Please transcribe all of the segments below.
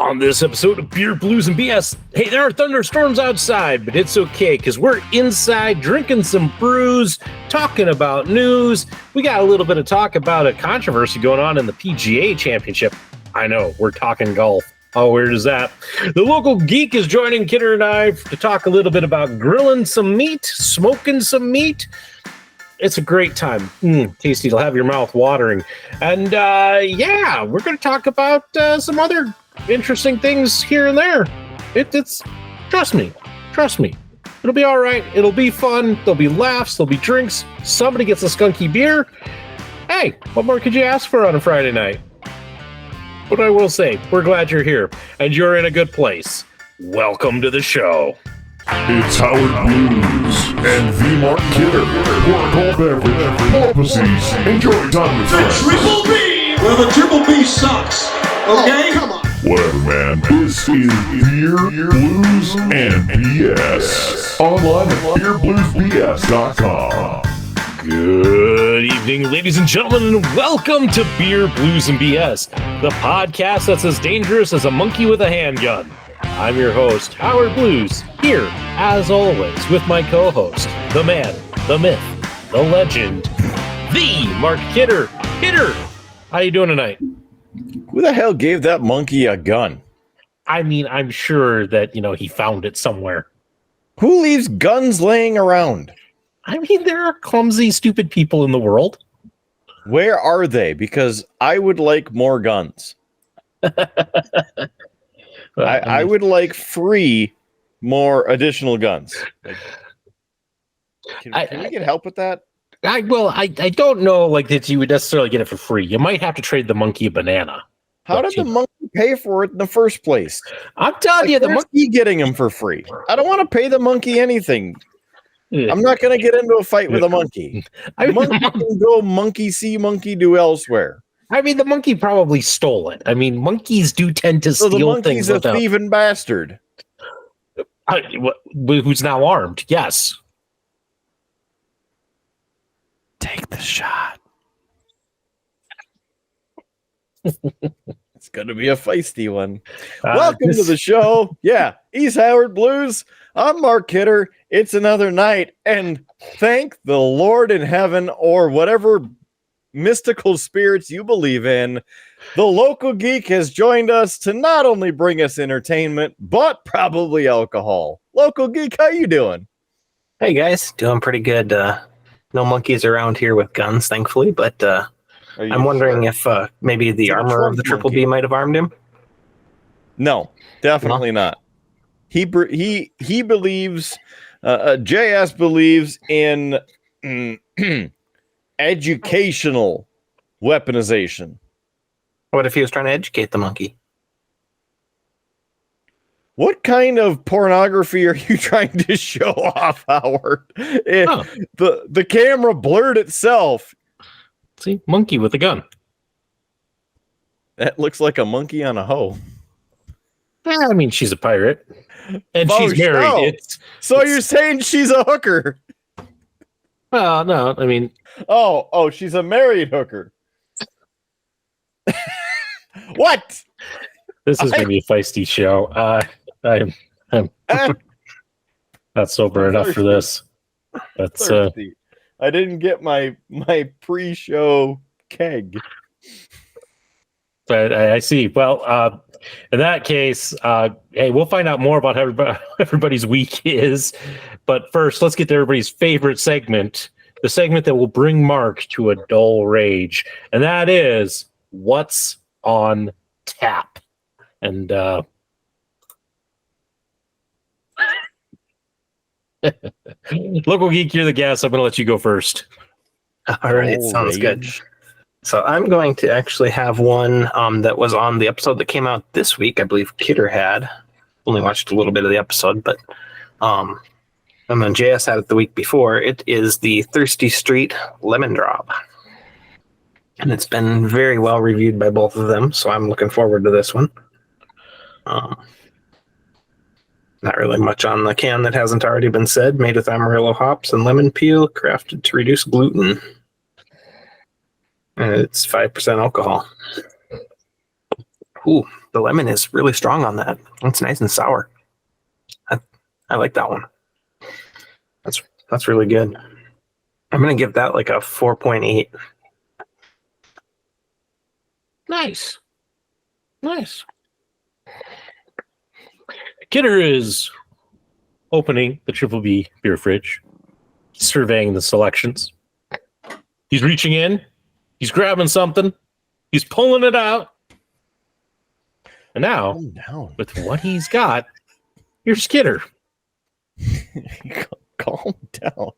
On this episode of Beer, Blues, and BS, hey, there are thunderstorms outside, but it's okay because we're inside drinking some brews, talking about news. We got a little bit of talk about a controversy going on in the PGA Championship. I know, we're talking golf. How weird is that? The local geek is joining Kidder and I to talk a little bit about grilling some meat, smoking some meat. It's a great time. Tasty. It'll have your mouth watering. And yeah, we're going to talk about some other interesting things here and there. It's trust me. It'll be all right. It'll be fun. There'll be laughs. There'll be drinks. Somebody gets a skunky beer. Hey, what more could you ask for on a Friday night? But I will say, we're glad you're here and you're in a good place. Welcome to the show. It's Howard Blues and the Mark Kidder. Pour a cold beverage, porpoises, enjoy time with friends. Triple B! Well, the Triple B sucks. Okay? Oh, come on. Whatever, man. This is Beer, Blues, and BS. Online at beerbluesbs.com. Good evening, ladies and gentlemen, and welcome to Beer, Blues, and BS, the podcast that's as dangerous as a monkey with a handgun. I'm your host, Howard Blues, here, as always, with my co-host, the man, the myth, the legend, the Mark Kidder. Kidder, how you doing tonight? Who the hell gave that monkey a gun? I mean, I'm sure that, he found it somewhere. Who leaves guns laying around? I mean, there are clumsy, stupid people in the world. Where are they? Because I would like more guns. I would like more additional guns. Can we get help with that? I don't know that you would necessarily get it for free. You might have to trade the monkey a banana. How did the monkey pay for it in the first place? I'm telling you, the monkey getting him for free. I don't want to pay the monkey anything. I'm not going to get into a fight with a monkey. Monkey can go monkey see, monkey do elsewhere. I mean, the monkey probably stole it. I mean, monkeys do tend to steal things. So the monkey's a thieving bastard. Who's now armed, yes. Take the shot. It's going to be a feisty one. Welcome to the show. Yeah, he's Howard Blues. I'm Mark Kidder. It's another night, and thank the Lord in heaven or whatever mystical spirits you believe in, the local geek has joined us to not only bring us entertainment, but probably alcohol. Local geek, how you doing? Hey guys, doing pretty good. No monkeys around here with guns, thankfully, but I'm wondering if maybe the armor of the Triple B might have armed him. No, definitely not. He believes, JS believes in educational weaponization. What if he was trying to educate the monkey? What kind of pornography are you trying to show off, Howard? The camera blurred itself. See, monkey with a gun. That looks like a monkey on a hoe. I mean, she's a pirate. And she's married. So you're saying she's a hooker? Well, no, I mean... Oh, she's a married hooker. What? This is going to be a feisty show. I'm not sober enough for this. That's I didn't get my pre-show keg. But I see. Well, in that case, hey, we'll find out more about how everybody's week is. But first, let's get to everybody's favorite segment, the segment that will bring Mark to a dull rage. And that is What's on Tap. And local geek, you're the guest. I'm going to let you go first. All right, sounds good. So I'm going to actually have one that was on the episode that came out this week. I believe Kidder had. Only watched a little bit of the episode, but and then JS had it the week before. It is the Thirsty Street Lemon Drop. And it's been very well reviewed by both of them, so I'm looking forward to this one. Not really much on the can that hasn't already been said. Made with Amarillo hops and lemon peel, crafted to reduce gluten. And it's 5% alcohol. Ooh, the lemon is really strong on that. It's nice and sour. I like that one. That's really good. I'm gonna give that like a 4.8. Nice. Kidder is opening the Triple B beer fridge, surveying the selections. He's reaching in. He's grabbing something. He's pulling it out. And now, with what he's got, here's Kidder. Calm down.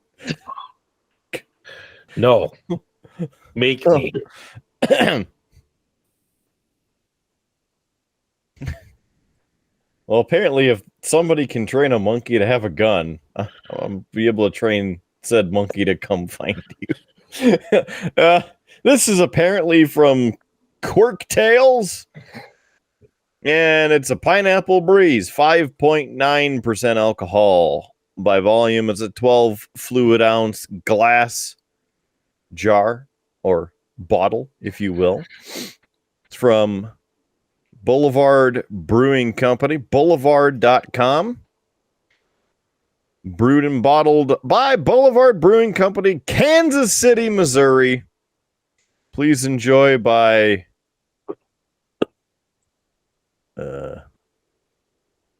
No. Make me. Well, apparently, if somebody can train a monkey to have a gun, I'll be able to train said monkey to come find you. This is apparently from Quirk Tales, and it's a pineapple breeze, 5.9% alcohol by volume. It's a 12 fluid ounce glass jar or bottle, if you will. It's from Boulevard Brewing Company, boulevard.com. Brewed and bottled by Boulevard Brewing Company, Kansas City, Missouri. Please enjoy by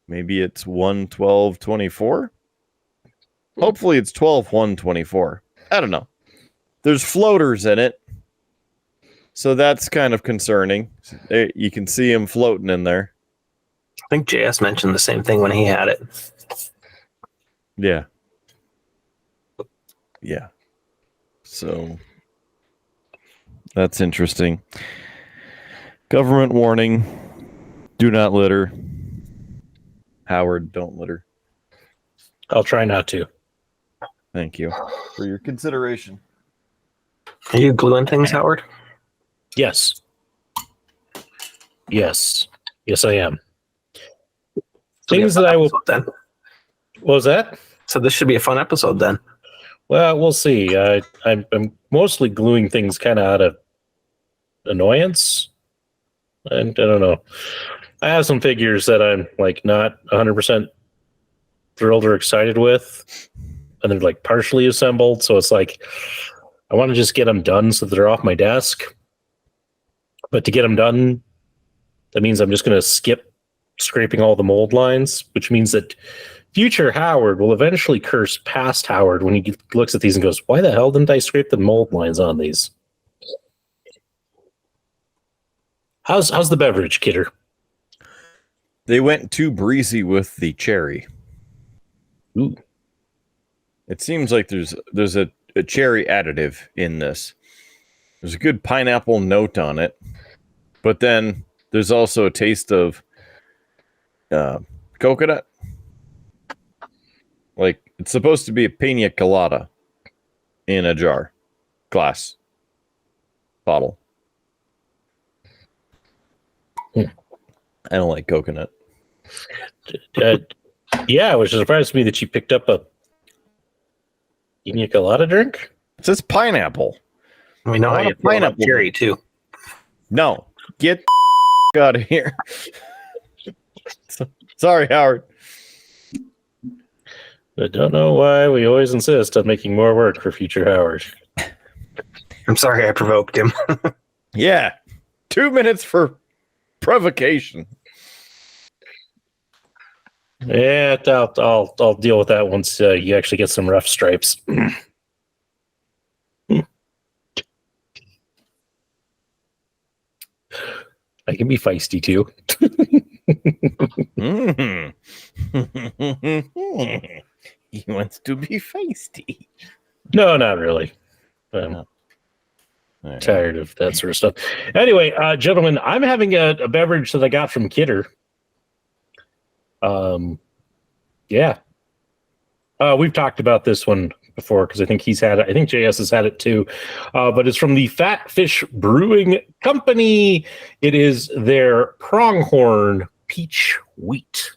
maybe it's 1/12/24. Hopefully it's 12/1/24. I don't know. There's floaters in it, so that's kind of concerning. You can see him floating in there. I think JS mentioned the same thing when he had it. Yeah. So that's interesting. Government warning. Do not litter. Howard, don't litter. I'll try not to. Thank you for your consideration. Are you gluing things, Howard? Yes, I am. Things that I will. Then. What was that? So this should be a fun episode then. Well, we'll see. I'm mostly gluing things kind of out of annoyance, and I don't know. I have some figures that I'm like not 100% thrilled or excited with, and they're like partially assembled. So it's like I want to just get them done so that they're off my desk. But to get them done, that means I'm just going to skip scraping all the mold lines, which means that future Howard will eventually curse past Howard when he looks at these and goes, why the hell didn't I scrape the mold lines on these? How's the beverage, Kidder? They went too breezy with the cherry. Ooh. It seems like there's a cherry additive in this. There's a good pineapple note on it, but then there's also a taste of coconut. Like, it's supposed to be a pina colada in a jar, glass, bottle. I don't like coconut. Yeah, it was surprised to me that you picked up a pina colada drink. It says pineapple. We know how you feel about cherry too. No, get the out of here. Sorry, Howard. I don't know why we always insist on making more work for future Howard. I'm sorry I provoked him. Yeah, 2 minutes for provocation. Yeah, I'll deal with that once you actually get some rough stripes. I can be feisty too. He wants to be feisty. No, not really. I'm tired of that sort of stuff. Anyway, gentlemen, I'm having a beverage that I got from Kidder. Yeah. We've talked about this one before because I think he's had it. I think JS has had it too. But it's from the Fat Fish Brewing Company. It is their Pronghorn Peach Wheat.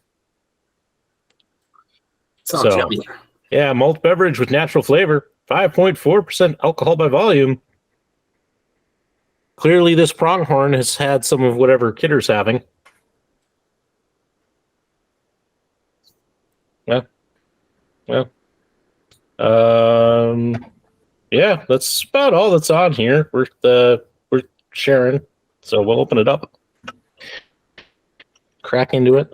Sounds yummy. Yeah, malt beverage with natural flavor, 5.4% alcohol by volume. Clearly, this Pronghorn has had some of whatever Kidder's having. Yeah. Yeah, that's about all that's on here. We're sharing, so we'll open it up. Crack into it.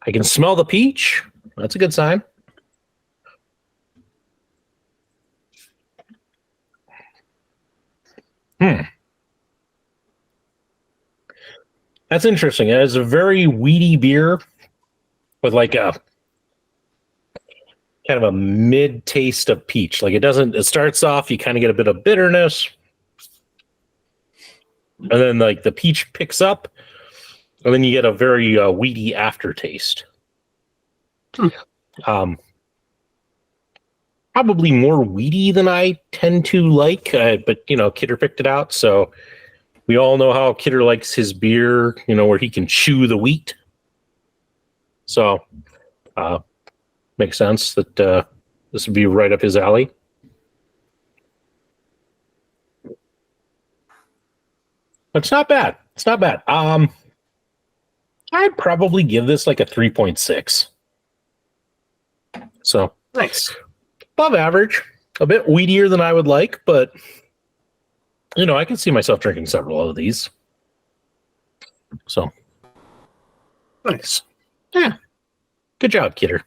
I can smell the peach. That's a good sign. That's interesting. It is a very weedy beer with like a kind of a mid taste of peach. Like it starts off, you kind of get a bit of bitterness. And then like the peach picks up, and then you get a very weedy aftertaste. Probably more weedy than I tend to like, but Kidder picked it out, so we all know how Kidder likes his beer, where he can chew the wheat. So, makes sense that this would be right up his alley. It's not bad. It's not bad. I'd probably give this like a 3.6. So nice. Above average. A bit weedier than I would like, but I can see myself drinking several of these. So nice. Yeah. Good job, Kidder.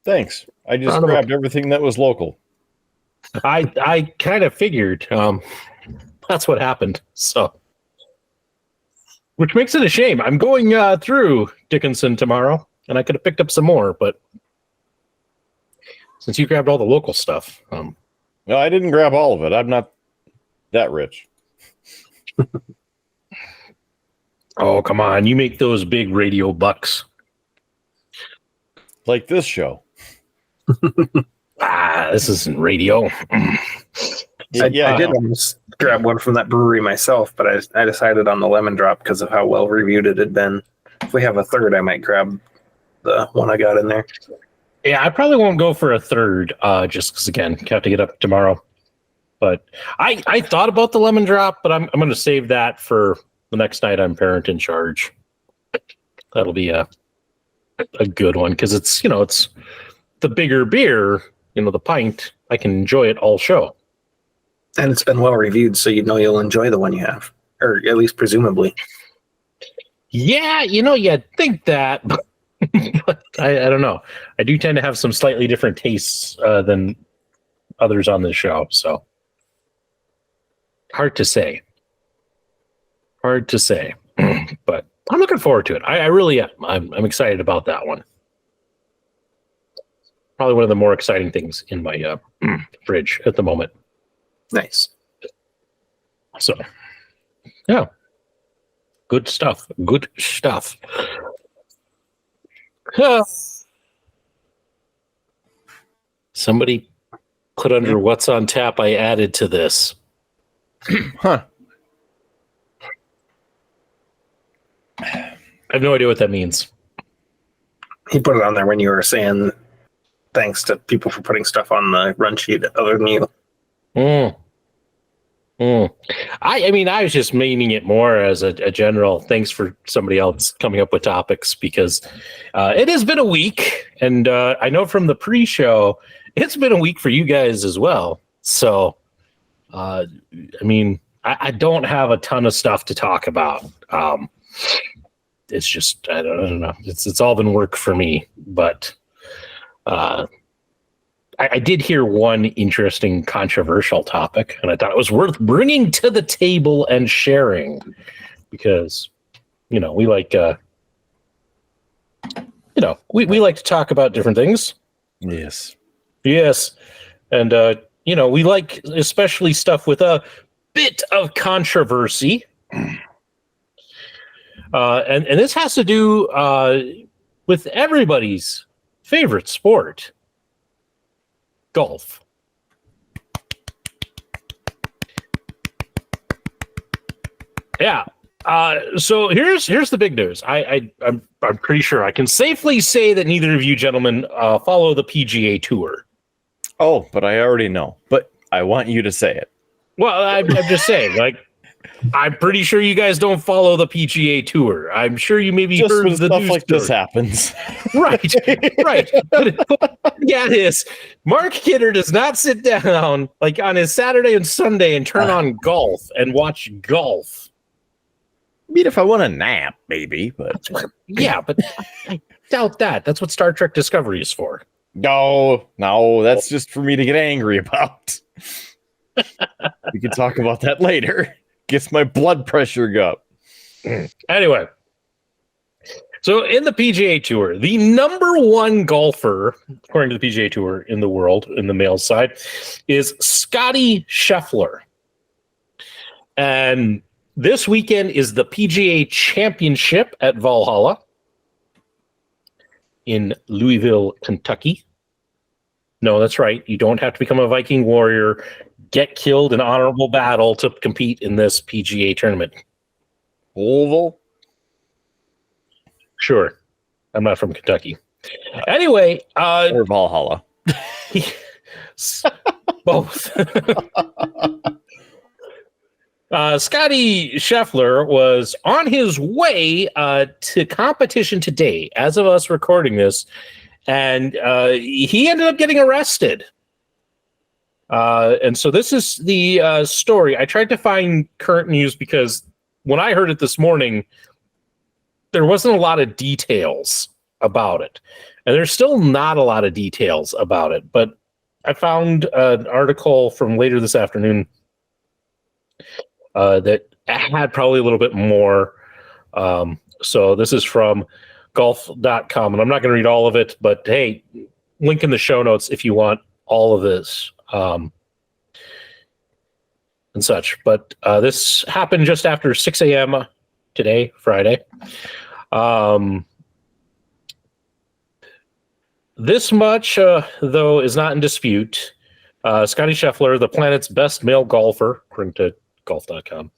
Thanks. I just grabbed everything that was local. I kind of figured that's what happened. So, which makes it a shame. I'm going through Dickinson tomorrow, and I could have picked up some more, but since you grabbed all the local stuff, no, I didn't grab all of it. I'm not that rich. Oh, come on. You make those big radio bucks. Like this show. This isn't radio. I did almost grab one from that brewery myself, but I decided on the lemon drop because of how well reviewed it had been. If we have a third, I might grab the one I got in there. Yeah, I probably won't go for a third, just because, again, I have to get up tomorrow. But I thought about the lemon drop, but I'm going to save that for the next night I'm parent in charge. That'll be a good one, because it's the bigger beer, the pint. I can enjoy it all show. And it's been well reviewed, so you'll enjoy the one you have, or at least presumably. Yeah, you'd think that, but I don't know. I do tend to have some slightly different tastes than others on this show, so hard to say. But I'm looking forward to it. I really am. I'm excited about that one. Probably one of the more exciting things in my fridge at the moment. Nice. So, yeah. Good stuff. Somebody put under what's on tap I added to this. Huh. I have no idea what that means. He put it on there when you were saying thanks to people for putting stuff on the run sheet other than you. I mean, I was just meaning it more as a general thanks for somebody else coming up with topics, because it has been a week, and I know from the pre-show it's been a week for you guys as well. So, I mean, I don't have a ton of stuff to talk about. It's just I don't know. It's all been work for me, but I did hear one interesting controversial topic, and I thought it was worth bringing to the table and sharing, because, we like, we like to talk about different things. Yes. And, we like especially stuff with a bit of controversy. And this has to do with everybody's favorite sport. Golf. Yeah. So here's the big news. I'm pretty sure I can safely say that neither of you gentlemen follow the PGA Tour. Oh, but I already know. But I want you to say it. Well, I'm just saying, like, I'm pretty sure you guys don't follow the PGA Tour. I'm sure you maybe Just heard when the stuff news like story. this happens. Right. Yeah, it is. Mark Kidder does not sit down like on his Saturday and Sunday and turn on golf and watch golf. I mean, if I want a nap, maybe, but Yeah, but I doubt that. That's what Star Trek Discovery is for. no, that's just for me to get angry about. We can talk about that later. Gets my blood pressure up. Anyway, so in the PGA Tour, the number one golfer, according to the PGA Tour in the world, in the male side, is Scotty Scheffler. And this weekend is the PGA Championship at Valhalla in Louisville, Kentucky. No, that's right. You don't have to become a Viking warrior, get killed in honorable battle to compete in this PGA tournament. Oval? Sure. I'm not from Kentucky. Anyway, Or Valhalla. both. Scotty Scheffler was on his way to competition today, as of us recording this, and he ended up getting arrested. And so this is the story. I tried to find current news because when I heard it this morning, there wasn't a lot of details about it. And there's still not a lot of details about it. But I found an article from later this afternoon that had probably a little bit more. So this is from golf.com. And I'm not going to read all of it. But hey, link in the show notes if you want all of this. And such, but this happened just after 6 a.m. today, Friday. This much, though, is not in dispute. Scotty Scheffler, the planet's best male golfer, according to golf.com,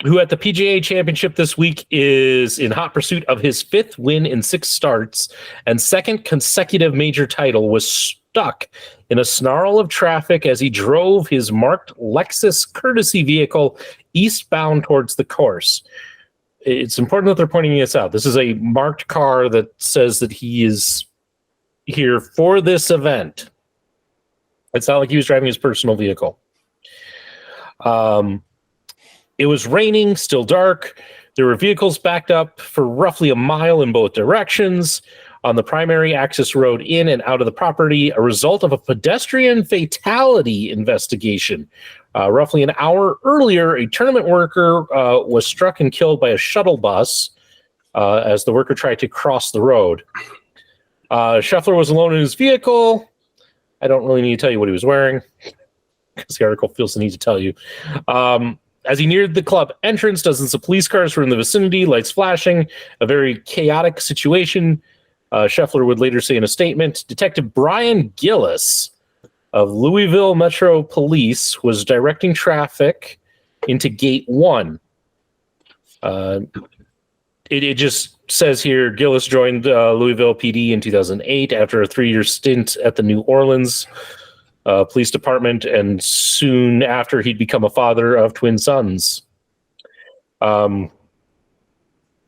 who at the PGA Championship this week is in hot pursuit of his 5th win in 6 starts and 2nd consecutive major title, was stuck in a snarl of traffic as he drove his marked Lexus courtesy vehicle eastbound towards the course. It's important that they're pointing this out. This is a marked car that says that he is here for this event. It's not like he was driving his personal vehicle. It was raining, still dark. There were vehicles backed up for roughly a mile in both directions on the primary access road in and out of the property, a result of a pedestrian fatality investigation. Roughly an hour earlier, a tournament worker was struck and killed by a shuttle bus as the worker tried to cross the road. Scheffler was alone in his vehicle. I don't really need to tell you what he was wearing, because the article feels the need to tell you. As he neared the club entrance, dozens of police cars were in the vicinity, lights flashing, a very chaotic situation. Scheffler would later say in a statement, Detective Brian Gillis of Louisville Metro Police was directing traffic into Gate 1. It just says here, Gillis joined Louisville PD in 2008 after a 3-year stint at the New Orleans Police Department, and soon after he'd become a father of twin sons.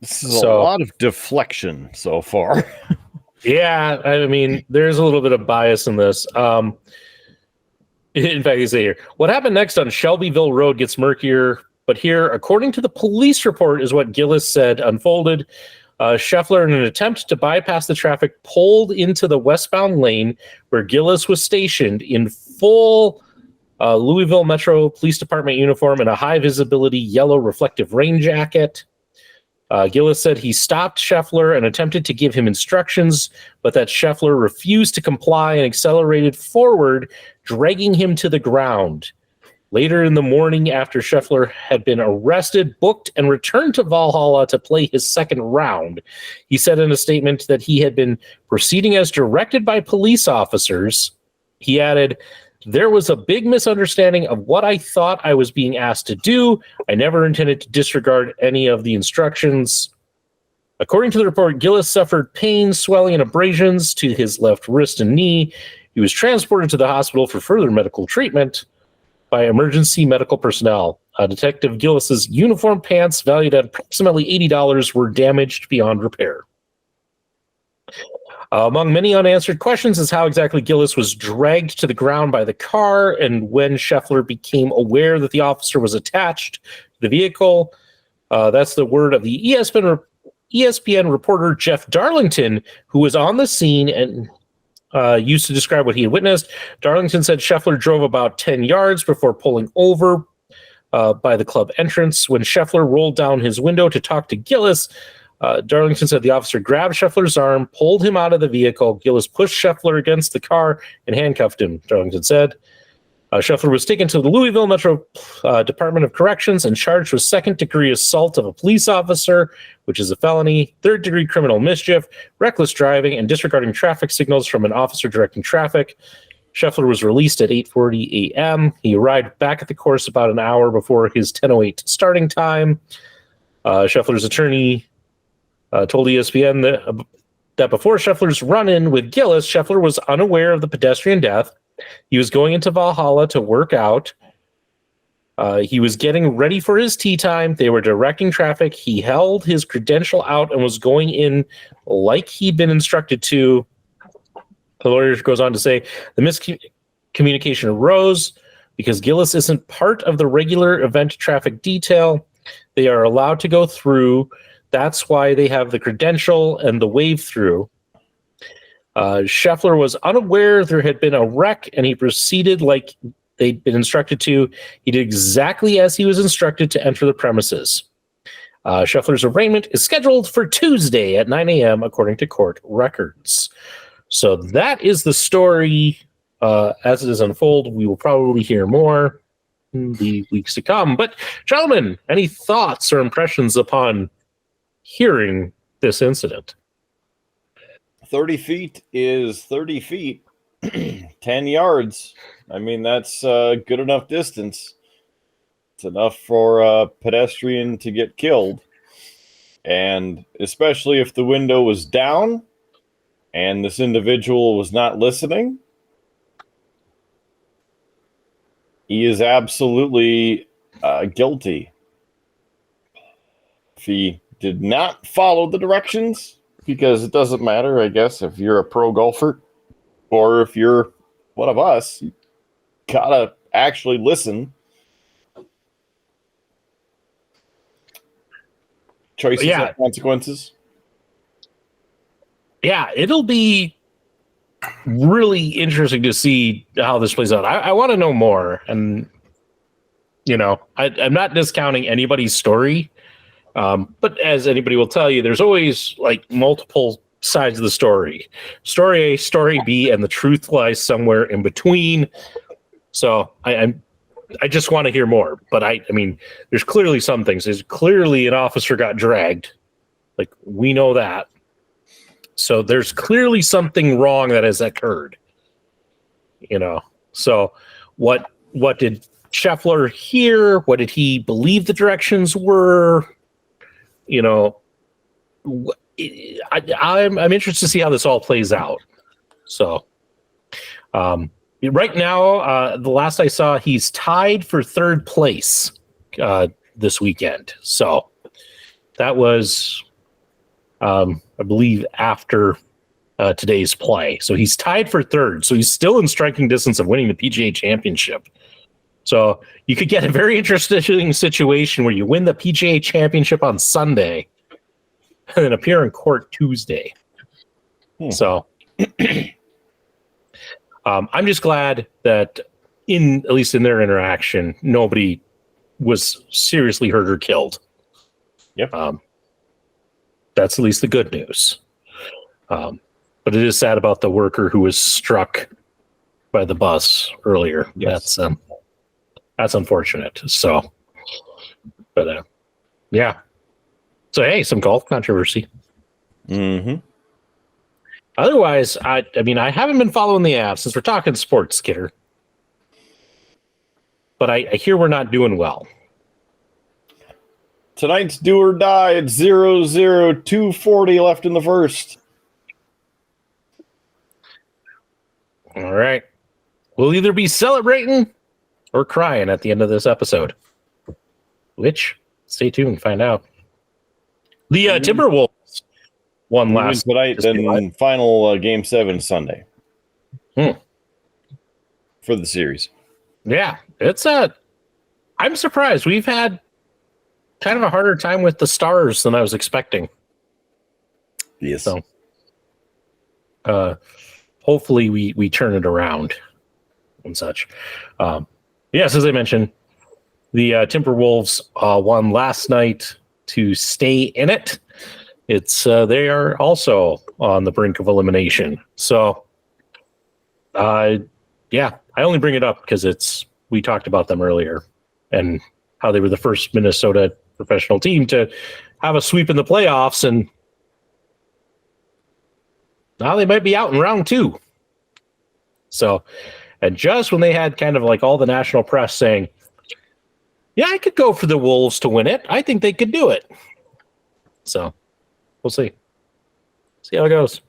This is a lot of deflection so far. Yeah, I mean, there's a little bit of bias in this. In fact, you say here, what happened next on Shelbyville Road gets murkier, but here, according to the police report, is what Gillis said unfolded. Scheffler, in an attempt to bypass the traffic, pulled into the westbound lane where Gillis was stationed in full Louisville Metro Police Department uniform and a high-visibility yellow reflective rain jacket. Gillis said he stopped Scheffler and attempted to give him instructions, but that Scheffler refused to comply and accelerated forward, dragging him to the ground. Later in the morning, after Scheffler had been arrested, booked, and returned to Valhalla to play his 2nd round, he said in a statement that he had been proceeding as directed by police officers. He added, "There was a big misunderstanding of what I thought I was being asked to do. I never intended to disregard any of the instructions." According to the report, Gillis suffered pain, swelling, and abrasions to his left wrist and knee. He was transported to the hospital for further medical treatment. by emergency medical personnel. Detective Gillis's uniform pants, valued at approximately $80, were damaged beyond repair. Among many unanswered questions is how exactly Gillis was dragged to the ground by the car and when Scheffler became aware that the officer was attached to the vehicle. That's the word of the ESPN reporter Jeff Darlington, who was on the scene and used to describe what he had witnessed. Darlington said Scheffler drove about 10 yards before pulling over by the club entrance. When Scheffler rolled down his window to talk to Gillis, Darlington said the officer grabbed Scheffler's arm, pulled him out of the vehicle. Gillis pushed Scheffler against the car and handcuffed him, Darlington said. Scheffler was taken to the Louisville Metro Department of Corrections and charged with second-degree assault of a police officer, which is a felony, third-degree criminal mischief, reckless driving, and disregarding traffic signals from an officer directing traffic. Scheffler was released at 8:40 a.m. He arrived back at the course about an hour before his 10:08 starting time. Scheffler's attorney told ESPN that before Scheffler's run-in with Gillis, Scheffler was unaware of the pedestrian death. He was going into Valhalla to work out. He was getting ready for his tea time. They were directing traffic. He held his credential out and was going in like he'd been instructed to. The lawyer goes on to say the miscommunication arose because Gillis isn't part of the regular event traffic detail. They are allowed to go through. That's why they have the credential and the wave through. Scheffler was unaware there had been a wreck, and he proceeded like they'd been instructed to. He did exactly as he was instructed to enter the premises. Scheffler's arraignment is scheduled for Tuesday at 9 a.m., according to court records. So that is the story as it is unfold. We will probably hear more in the weeks to come. But, gentlemen, any thoughts or impressions upon hearing this incident? 30 feet is 30 feet, 10 yards. I mean, that's a good enough distance. It's enough for a pedestrian to get killed. And especially if the window was down and this individual was not listening, he is absolutely guilty. If he did not follow the directions, because it doesn't matter, I guess, if you're a pro golfer or if you're one of us, you gotta actually listen. Choices have consequences. Yeah, it'll be really interesting to see how this plays out. I want to know more. And, you know, I'm not discounting anybody's story. But as anybody will tell you, there's always like multiple sides of the story. Story A, story B, and the truth lies somewhere in between. So I just want to hear more. But I mean, there's clearly some things. There's clearly an officer got dragged. Like, we know that. So there's clearly something wrong that has occurred. You know. So what did Scheffler hear? What did he believe the directions were? You know, I'm interested to see how this all plays out. So, right now, the last I saw, he's tied for third place this weekend. So that was, I believe, after today's play. So he's tied for third. So he's still in striking distance of winning the PGA Championship. So you could get a very interesting situation where you win the PGA Championship on Sunday and then appear in court Tuesday. So I'm just glad that at least in their interaction, nobody was seriously hurt or killed. Yep. That's at least the good news. But it is sad about the worker who was struck by the bus earlier. Yes. That's unfortunate. So, but yeah. So hey, some golf controversy. Mm-hmm. Otherwise, I mean, I haven't been following the app since we're talking sports, Kidder. But I hear we're not doing well. Tonight's do or die at 0-0, 2:40 left in the first. All right. We'll either be celebrating or crying at the end of this episode. Which, stay tuned and find out. The Timberwolves won last tonight, then final Game 7 Sunday for the series. Yeah, I'm surprised. We've had kind of a harder time with the Stars than I was expecting. Yes. So, hopefully we turn it around and such. Yes, as I mentioned, the Timberwolves won last night to stay in it. They are also on the brink of elimination. So, yeah, I only bring it up because we talked about them earlier and how they were the first Minnesota professional team to have a sweep in the playoffs, and now they might be out in round 2. So, and just when they had kind of like all the national press saying, yeah, I could go for the Wolves to win it. I think they could do it. So, we'll see. See how it goes.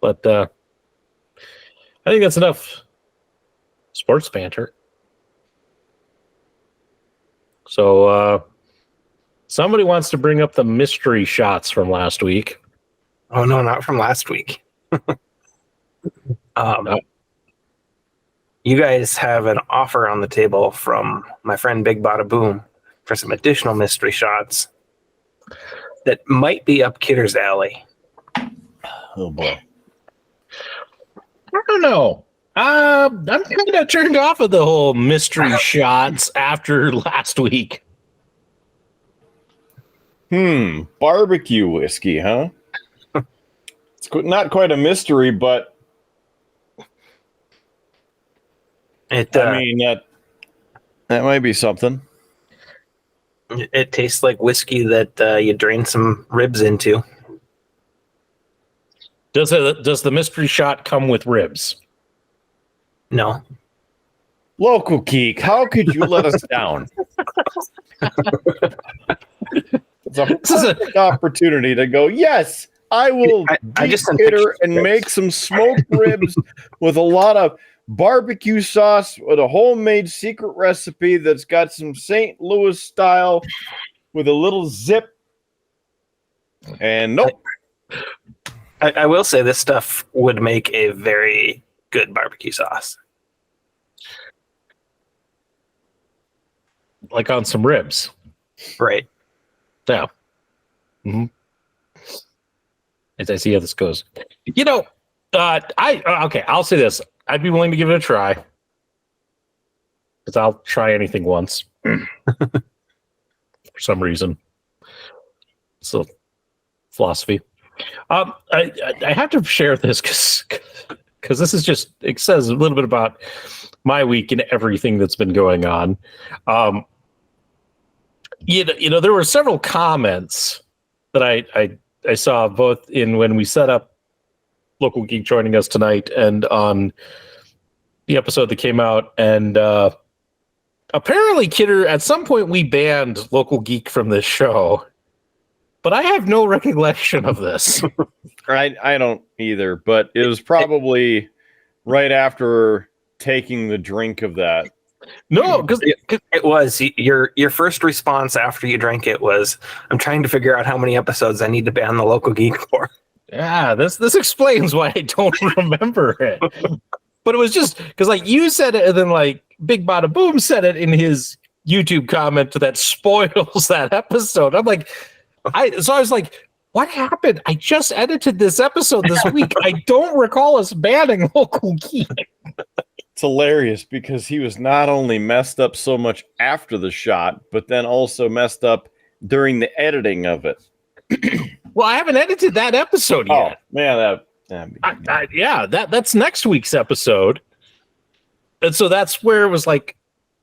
But I think that's enough sports banter. So, somebody wants to bring up the mystery shots from last week. Oh, no, not from last week. You guys have an offer on the table from my friend Big Bada Boom for some additional mystery shots that might be up Kidder's alley. Oh, boy. I don't know. I'm kind of turned off of the whole mystery shots after last week. Barbecue whiskey, huh? It's not quite a mystery, but I mean that might be something. It tastes like whiskey that you drain some ribs into. Does the mystery shot come with ribs? No. Local Geek, how could you let us down? It's a perfect opportunity to go, yes, I will Kidder and make some smoked ribs with a lot of barbecue sauce with a homemade secret recipe that's got some St. Louis style with a little zip. And nope. I will say this stuff would make a very good barbecue sauce. Like on some ribs. Right. Yeah. Mm-hmm. As I see how this goes. You know, I'll say this. I'd be willing to give it a try. Because I'll try anything once. For some reason. So, philosophy. I have to share this because this is just, it says a little bit about my week and everything that's been going on. You know, there were several comments that I saw both in when we set up Local Geek joining us tonight and on the episode that came out. And apparently, Kidder, at some point we banned Local Geek from this show. But I have no recollection of this. I don't either, but it was probably right after taking the drink of that. No, because it was your first response after you drank it was, I'm trying to figure out how many episodes I need to ban the Local Geek for. Yeah, this explains why I don't remember it. But it was just because like you said it, and then like Big Bada Boom said it in his YouTube comment that spoils that episode. I'm like, I was like, what happened? I just edited this episode this week. I don't recall us banning Local Geek. It's hilarious because he was not only messed up so much after the shot, but then also messed up during the editing of it. Well, I haven't edited that episode yet. Oh, man, that's next week's episode. And so that's where it was like,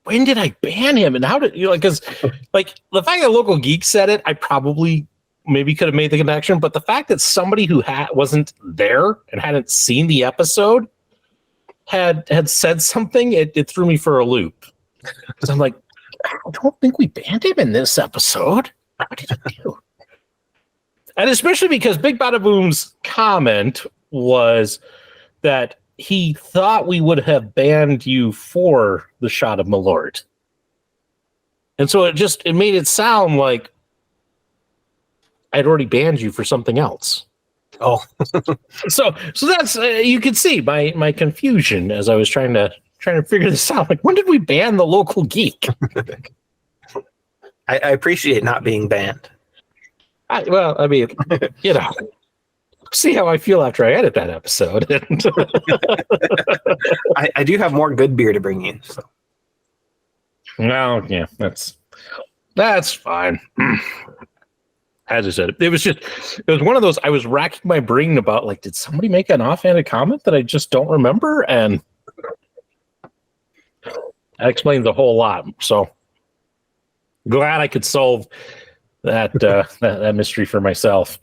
when did I ban him? And how did you like? Because like the fact that Local Geek said it, I probably maybe could have made the connection. But the fact that somebody who wasn't there and hadn't seen the episode had said something, it threw me for a loop. Because I'm like, I don't think we banned him in this episode. What did I do? And especially because Big Bada Boom's comment was that he thought we would have banned you for the shot of Malort. And so it made it sound like I'd already banned you for something else. Oh, so that's you can see my confusion as I was trying to figure this out. Like, when did we ban the local geek? I appreciate not being banned. I mean, see how I feel after I edit that episode. I do have more good beer to bring you. So. No, yeah, that's fine. As I said, it was one of those. I was racking my brain about, like, did somebody make an offhanded comment that I just don't remember? And that explains a whole lot. So glad I could solve that mystery for myself.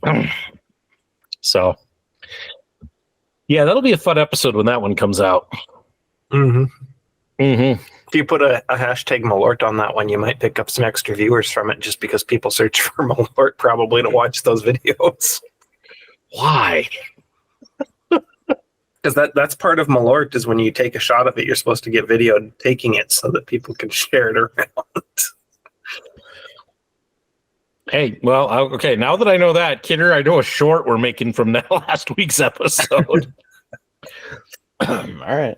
So yeah, that'll be a fun episode when that one comes out. If you put a hashtag Malort on that one, you might pick up some extra viewers from it, just because people search for Malort probably to watch those videos. Why? Because that's part of Malort, is when you take a shot of it, you're supposed to get video taking it so that people can share it around. Hey, well, okay. Now that I know that, Kidder, I know a short we're making from that last week's episode. All right.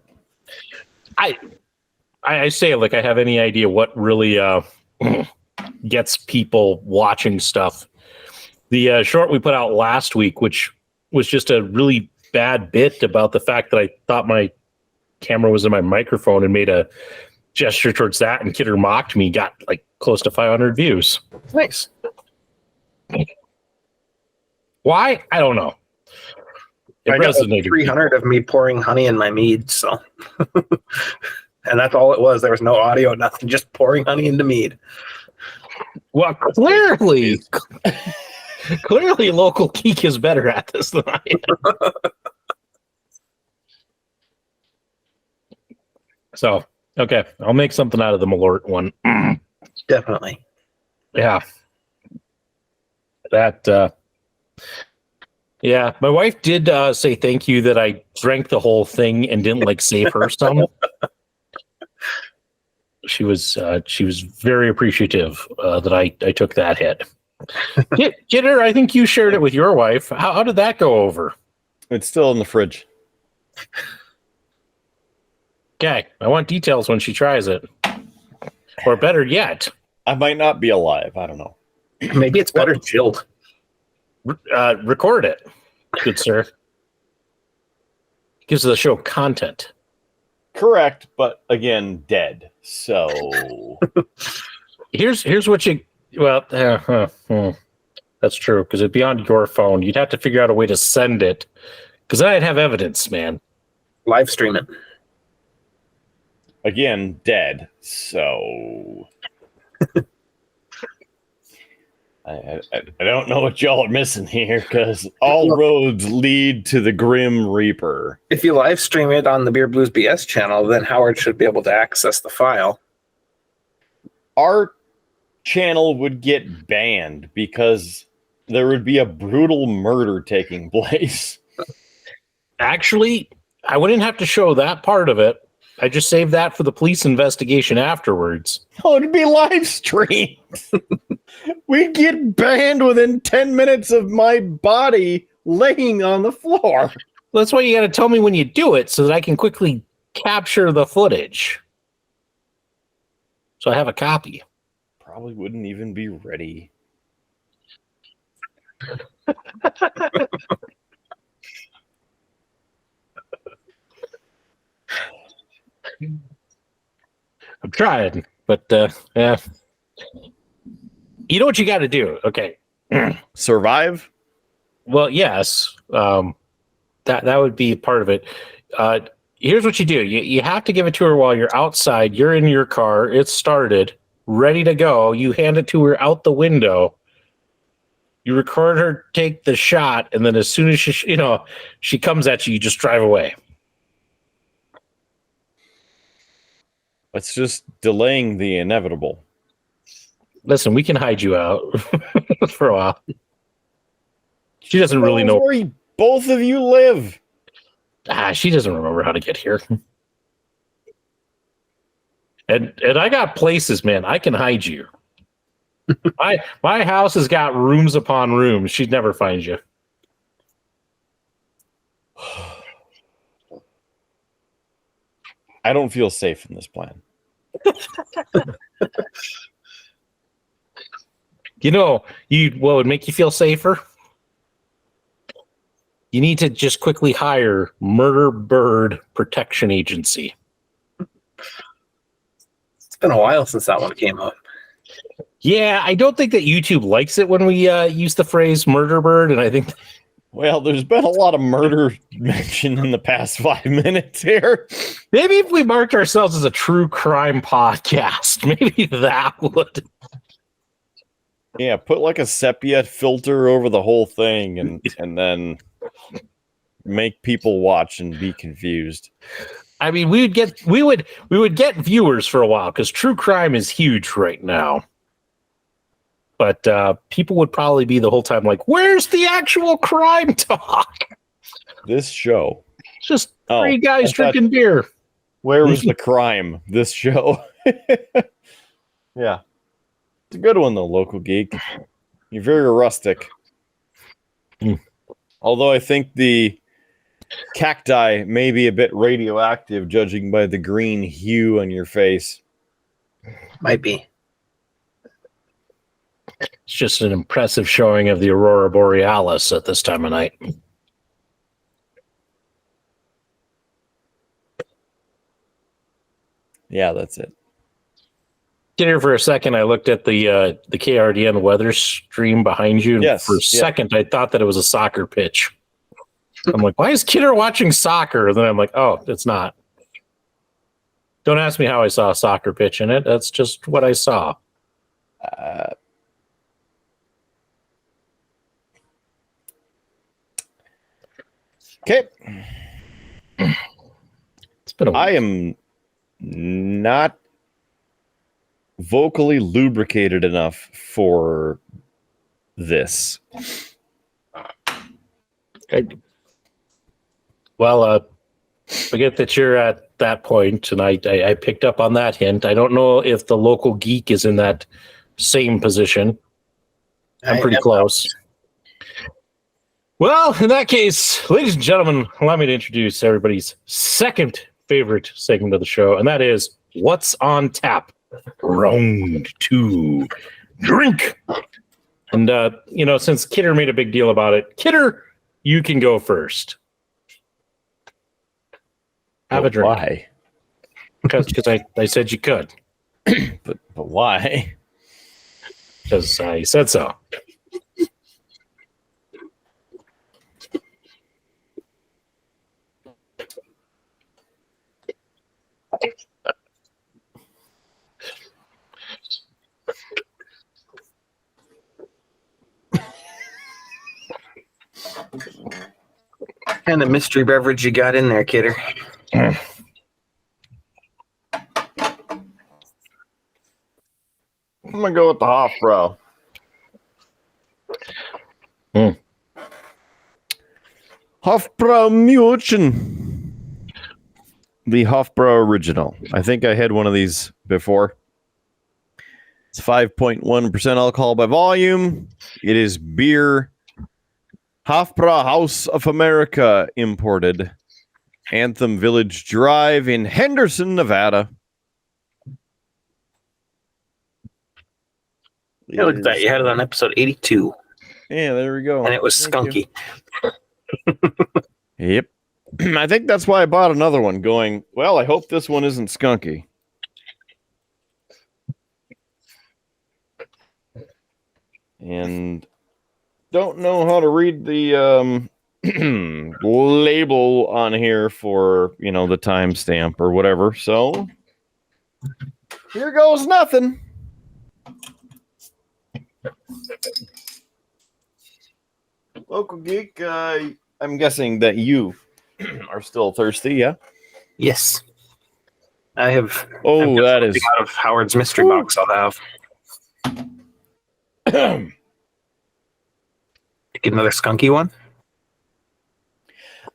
I say, like, I have any idea what really gets people watching stuff. The short we put out last week, which was just a really bad bit about the fact that I thought my camera was in my microphone and made a gesture towards that, and Kidder mocked me, got like close to 500 views. Nice. Why? I don't know. It I got resonated. 300 of me pouring honey in my mead, so... And that's all it was. There was no audio, nothing, just pouring honey into mead. Well, clearly local geek is better at this than I am. So, okay, I'll make something out of the Malort one. Definitely. Yeah. That, yeah, my wife did say thank you that I drank the whole thing and didn't, like, save her some. She was very appreciative that I took that hit. Kidder, I think you shared it with your wife. How did that go over? It's still in the fridge. Okay, I want details when she tries it. Or better yet, I might not be alive. I don't know. Maybe it's better chilled. Record it, good sir. Gives the show content. Correct, but again, dead. So here's what you. Well, that's true, because it'd be on your phone. You'd have to figure out a way to send it, because then I'd have evidence, man. Live stream it. Again, dead. So I don't know what y'all are missing here, because all roads lead to the Grim Reaper. If you live stream it on the Beer Blues BS channel, then Howard should be able to access the file. Our channel would get banned because there would be a brutal murder taking place. Actually, I wouldn't have to show that part of it. I just saved that for the police investigation afterwards. Oh, it'd be live streamed. We'd get banned within 10 minutes of my body laying on the floor. That's why you got to tell me when you do it so that I can quickly capture the footage. So I have a copy. Probably wouldn't even be ready. I'm trying, but yeah. You know what you got to do, okay? Survive? Well, yes. That would be part of it. Here's what you do. You have to give it to her while you're outside. You're in your car. It's started, ready to go. You hand it to her out the window. You record her take the shot, and then as soon as she comes at you, you just drive away. It's just delaying the inevitable. Listen, we can hide you out for a while. She doesn't really know where both of you live. She doesn't remember how to get here. And I got places, man. I can hide you. My house has got rooms upon rooms. She'd never find you. I don't feel safe in this plan. What would make you feel safer? You need to just quickly hire Murder Bird Protection Agency. It's been a while since that one came up. Yeah, I don't think that YouTube likes it when we use the phrase murder bird, and I think... Well, there's been a lot of murder mentioned in the past 5 minutes here. Maybe if we marked ourselves as a true crime podcast, maybe that would... Yeah, put like a sepia filter over the whole thing and then make people watch and be confused. I mean, we would get viewers for a while because true crime is huge right now. But people would probably be the whole time like, "Where's the actual crime talk?" This show, it's just three guys drinking beer. Where was the crime? This show, yeah, it's a good one though, Local Geek. You're very rustic. Although I think the cacti may be a bit radioactive, judging by the green hue on your face. Might be. It's just an impressive showing of the Aurora Borealis at this time of night. Yeah, that's it. Get here for a second. I looked at the KRDN weather stream behind you. And for a second, I thought that it was a soccer pitch. I'm like, why is Kidder watching soccer? And then I'm like, oh, it's not. Don't ask me how I saw a soccer pitch in it. That's just what I saw. Okay. It's been I am not vocally lubricated enough for this. Forget that you're at that point, and I picked up on that hint. I don't know if the Local Geek is in that same position. I'm pretty close. Well, in that case, ladies and gentlemen, allow me to introduce everybody's second favorite segment of the show, and that is What's on Tap? Round 2. Drink! And, since Kidder made a big deal about it, Kidder, you can go first. Have a drink. Why? Because I said you could. But why? Because I said so. What kind of mystery beverage you got in there, Kidder? I'm gonna go with the Hofbräu. Hofbräu München. The Hofbräu original. I think I had one of these before. It's 5.1% alcohol by volume. It is beer. Hofbräu House of America imported. Anthem Village Drive in Henderson, Nevada. Yeah, look at that. You had it on episode 82. Yeah, there we go. And it was skunky. Yep. I think that's why I bought another one going, well, I hope this one isn't skunky. And don't know how to read the label on here for, the timestamp or whatever. So here goes nothing. Local Geek, I'm guessing that you are still thirsty, yeah? Yes. I have. Oh, that is out of Howard's mystery box. I'll have. Get another skunky one.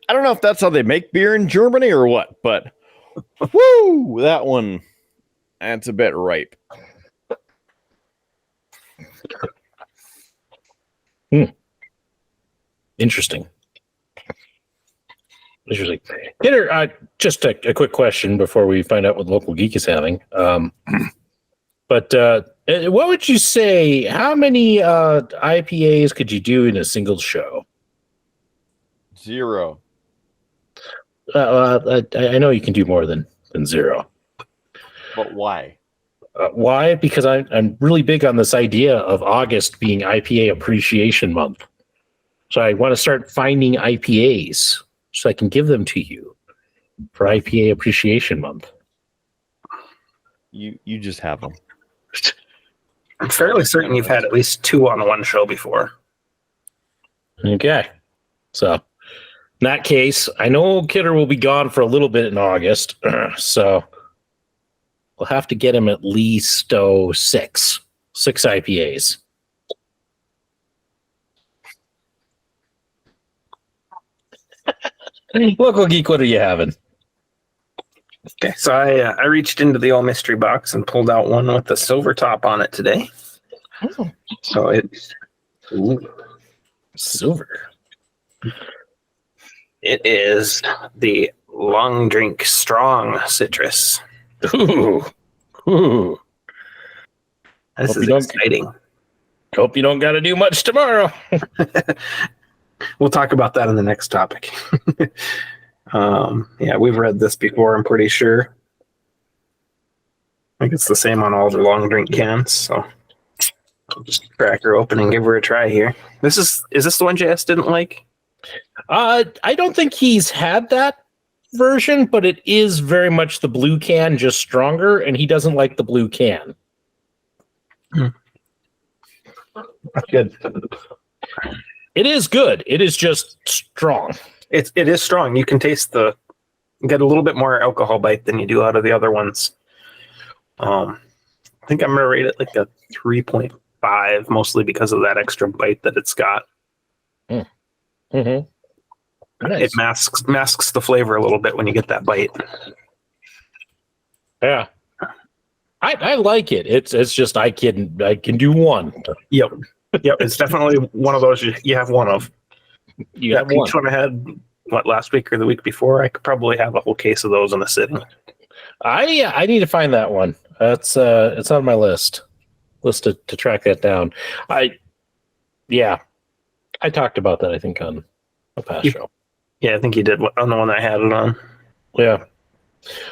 I don't know if that's how they make beer in Germany or what, but woo, that one, that's a bit ripe. Interesting. Here, just a quick question before we find out what Local Geek is having. But what would you say? How many IPAs could you do in a single show? 0. I know you can do more than 0. But why? Why? Because I'm really big on this idea of August being IPA Appreciation Month. So I want to start finding IPAs so I can give them to you for IPA Appreciation Month. You just have them. I'm fairly certain you've had at least 2 on one show before. Okay. So in that case, I know Kidder will be gone for a little bit in August. So we'll have to get him at least 6 IPAs. Local Geek, what are you having? Okay, so I reached into the old mystery box and pulled out one with the silver top on it today. Oh. So it's Silver. It is the Long Drink Strong Citrus. Ooh. This is exciting. Hope you don't got to do much tomorrow. We'll talk about that in the next topic. Yeah, we've read this before, I'm pretty sure. I think it's the same on all the long drink cans, so I'll just crack her open and give her a try here. Is this the one JS didn't like? I don't think he's had that version, but it is very much the blue can, just stronger, and he doesn't like the blue can. That's good. It is good. It is just strong. It is strong. You can taste get a little bit more alcohol bite than you do out of the other ones. I think I'm gonna rate it like a 3.5, mostly because of that extra bite that it's got. Mm-hmm. Nice. It masks the flavor a little bit when you get that bite. Yeah, I like it. It's just I can do one. Yep. It's definitely one of those you have one of. You have one. Each one I had last week or the week before. I could probably have a whole case of those in a sitting. I need to find that one. That's it's on my list to track that down. I talked about that I think on a past show. Yeah, I think you did on the one I had it on. Yeah.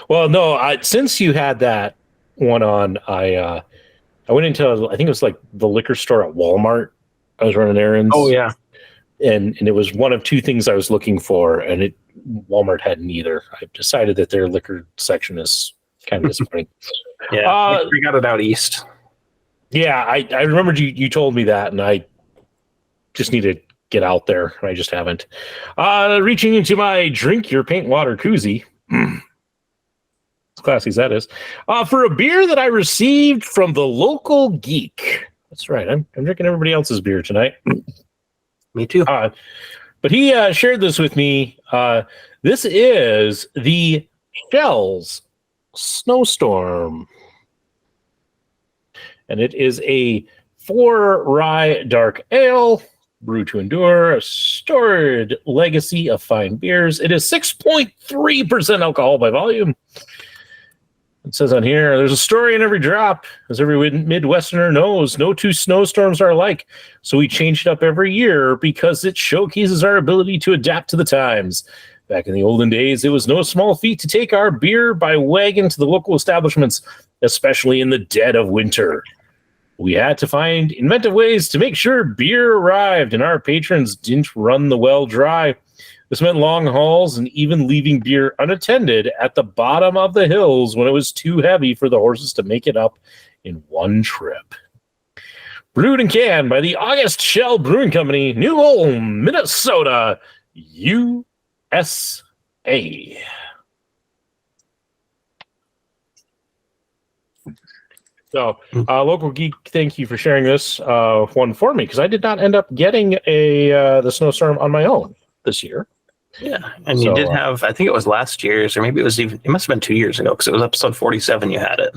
Well, no, since you had that one on, I went into, I think it was like the liquor store at Walmart. I was running errands. Oh yeah. And it was one of 2 things I was looking for, and Walmart had neither. I've decided that their liquor section is kind of disappointing. Yeah, we got it out east. Yeah, I remembered you told me that, and I just need to get out there. I just haven't. Reaching into my drink your paint water koozie. As classy as that is. For a beer that I received from the Local Geek. That's right. I'm drinking everybody else's beer tonight. Me too. But he shared this with me. This is the Shell's Snowstorm. And it is a 4 rye dark ale, brew to endure, a storied legacy of fine beers. It is 6.3% alcohol by volume. It says on here, there's a story in every drop. As every Midwesterner knows, no 2 snowstorms are alike. So we change it up every year because it showcases our ability to adapt to the times. Back in the olden days, it was no small feat to take our beer by wagon to the local establishments, especially in the dead of winter. We had to find inventive ways to make sure beer arrived and our patrons didn't run the well dry. This meant long hauls and even leaving beer unattended at the bottom of the hills when it was too heavy for the horses to make it up in one trip. Brewed and canned by the August Shell Brewing Company, New Ulm, Minnesota, USA. So, Local Geek, thank you for sharing this one for me, because I did not end up getting the Snowstorm on my own this year. Yeah, and you did have, I think it was last year's, or maybe it must have been 2 years ago, because it was episode 47 you had it.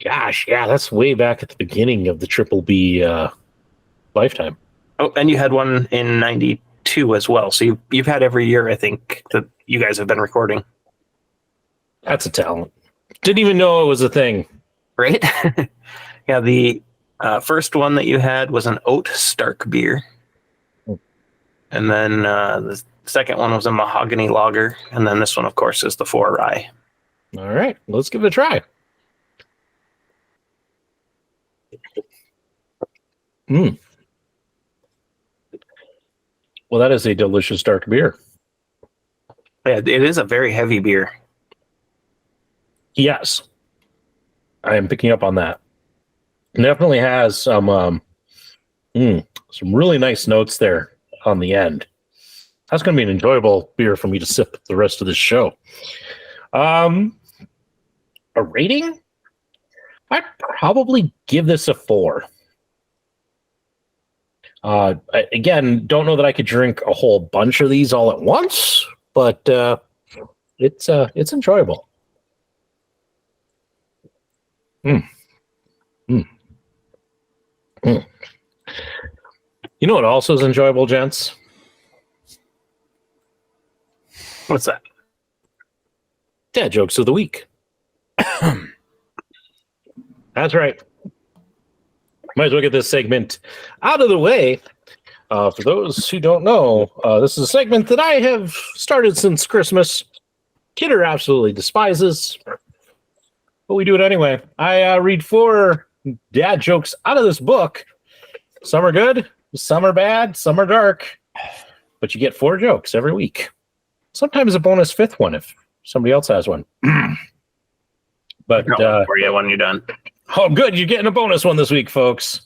Gosh, yeah, that's way back at the beginning of the Triple B lifetime. Oh, and you had one in 92 as well, so you've had every year, I think, that you guys have been recording. That's a talent. Didn't even know it was a thing. Right? Yeah, the first one that you had was an oat Stark beer. And then the second one was a mahogany lager. And then this one, of course, is the 4 rye. All right, let's give it a try. Well, that is a delicious dark beer. Yeah, it is a very heavy beer. Yes. I am picking up on that. It definitely has some really nice notes there on the end. That's going to be an enjoyable beer for me to sip the rest of this show. A rating? I'd probably give this a 4. Again, don't know that I could drink a whole bunch of these all at once, but it's enjoyable. You know what also is enjoyable, gents? What's that? Dad jokes of the week. That's right. Might as well get this segment out of the way. For those who don't know, this is a segment that I have started since Christmas. Kidder absolutely despises, but we do it anyway. I read 4 dad jokes out of this book. Some are good, some are bad, some are dark, but you get 4 jokes every week. Sometimes a bonus 5th one if somebody else has one. But for you when you're done. Oh, good. You're getting a bonus one this week, folks.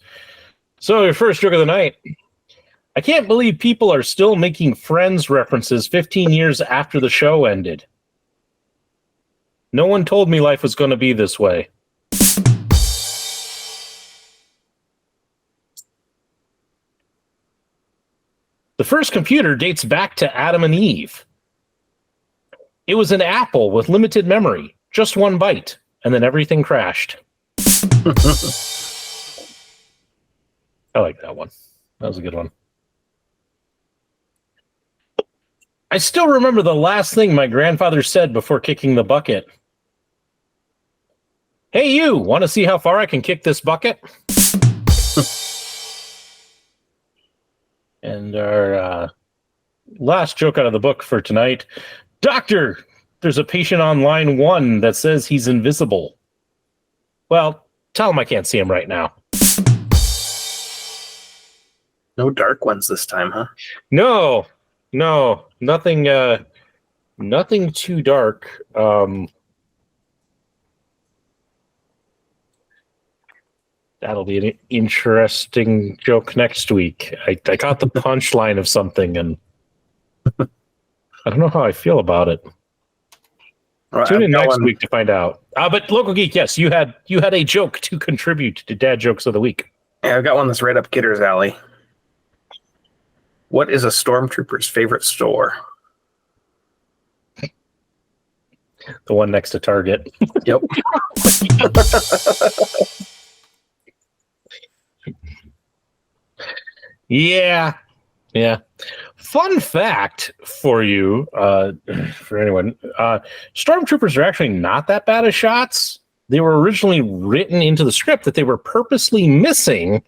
So your first joke of the night. I can't believe people are still making Friends references 15 years after the show ended. No one told me life was going to be this way. The first computer dates back to Adam and Eve. It was an apple with limited memory, just 1 bite, and then everything crashed. I like that one. That was a good one. I still remember the last thing my grandfather said before kicking the bucket. Hey, you, want to see how far I can kick this bucket? And our last joke out of the book for tonight. Doctor, there's a patient on line 1 that says he's invisible. Well, tell him I can't see him right now. No dark ones this time, huh? No, nothing too dark. That'll be an interesting joke next week. I got the punchline of something, and I don't know how I feel about it. Right, tune in next week to find out. But Local Geek, yes, you had a joke to contribute to Dad Jokes of the Week. Yeah, I've got one that's right up Kidder's alley. What is a stormtrooper's favorite store? The one next to Target. Yep. Yeah. Fun fact for you, for anyone, stormtroopers are actually not that bad as shots. They were originally written into the script that they were purposely missing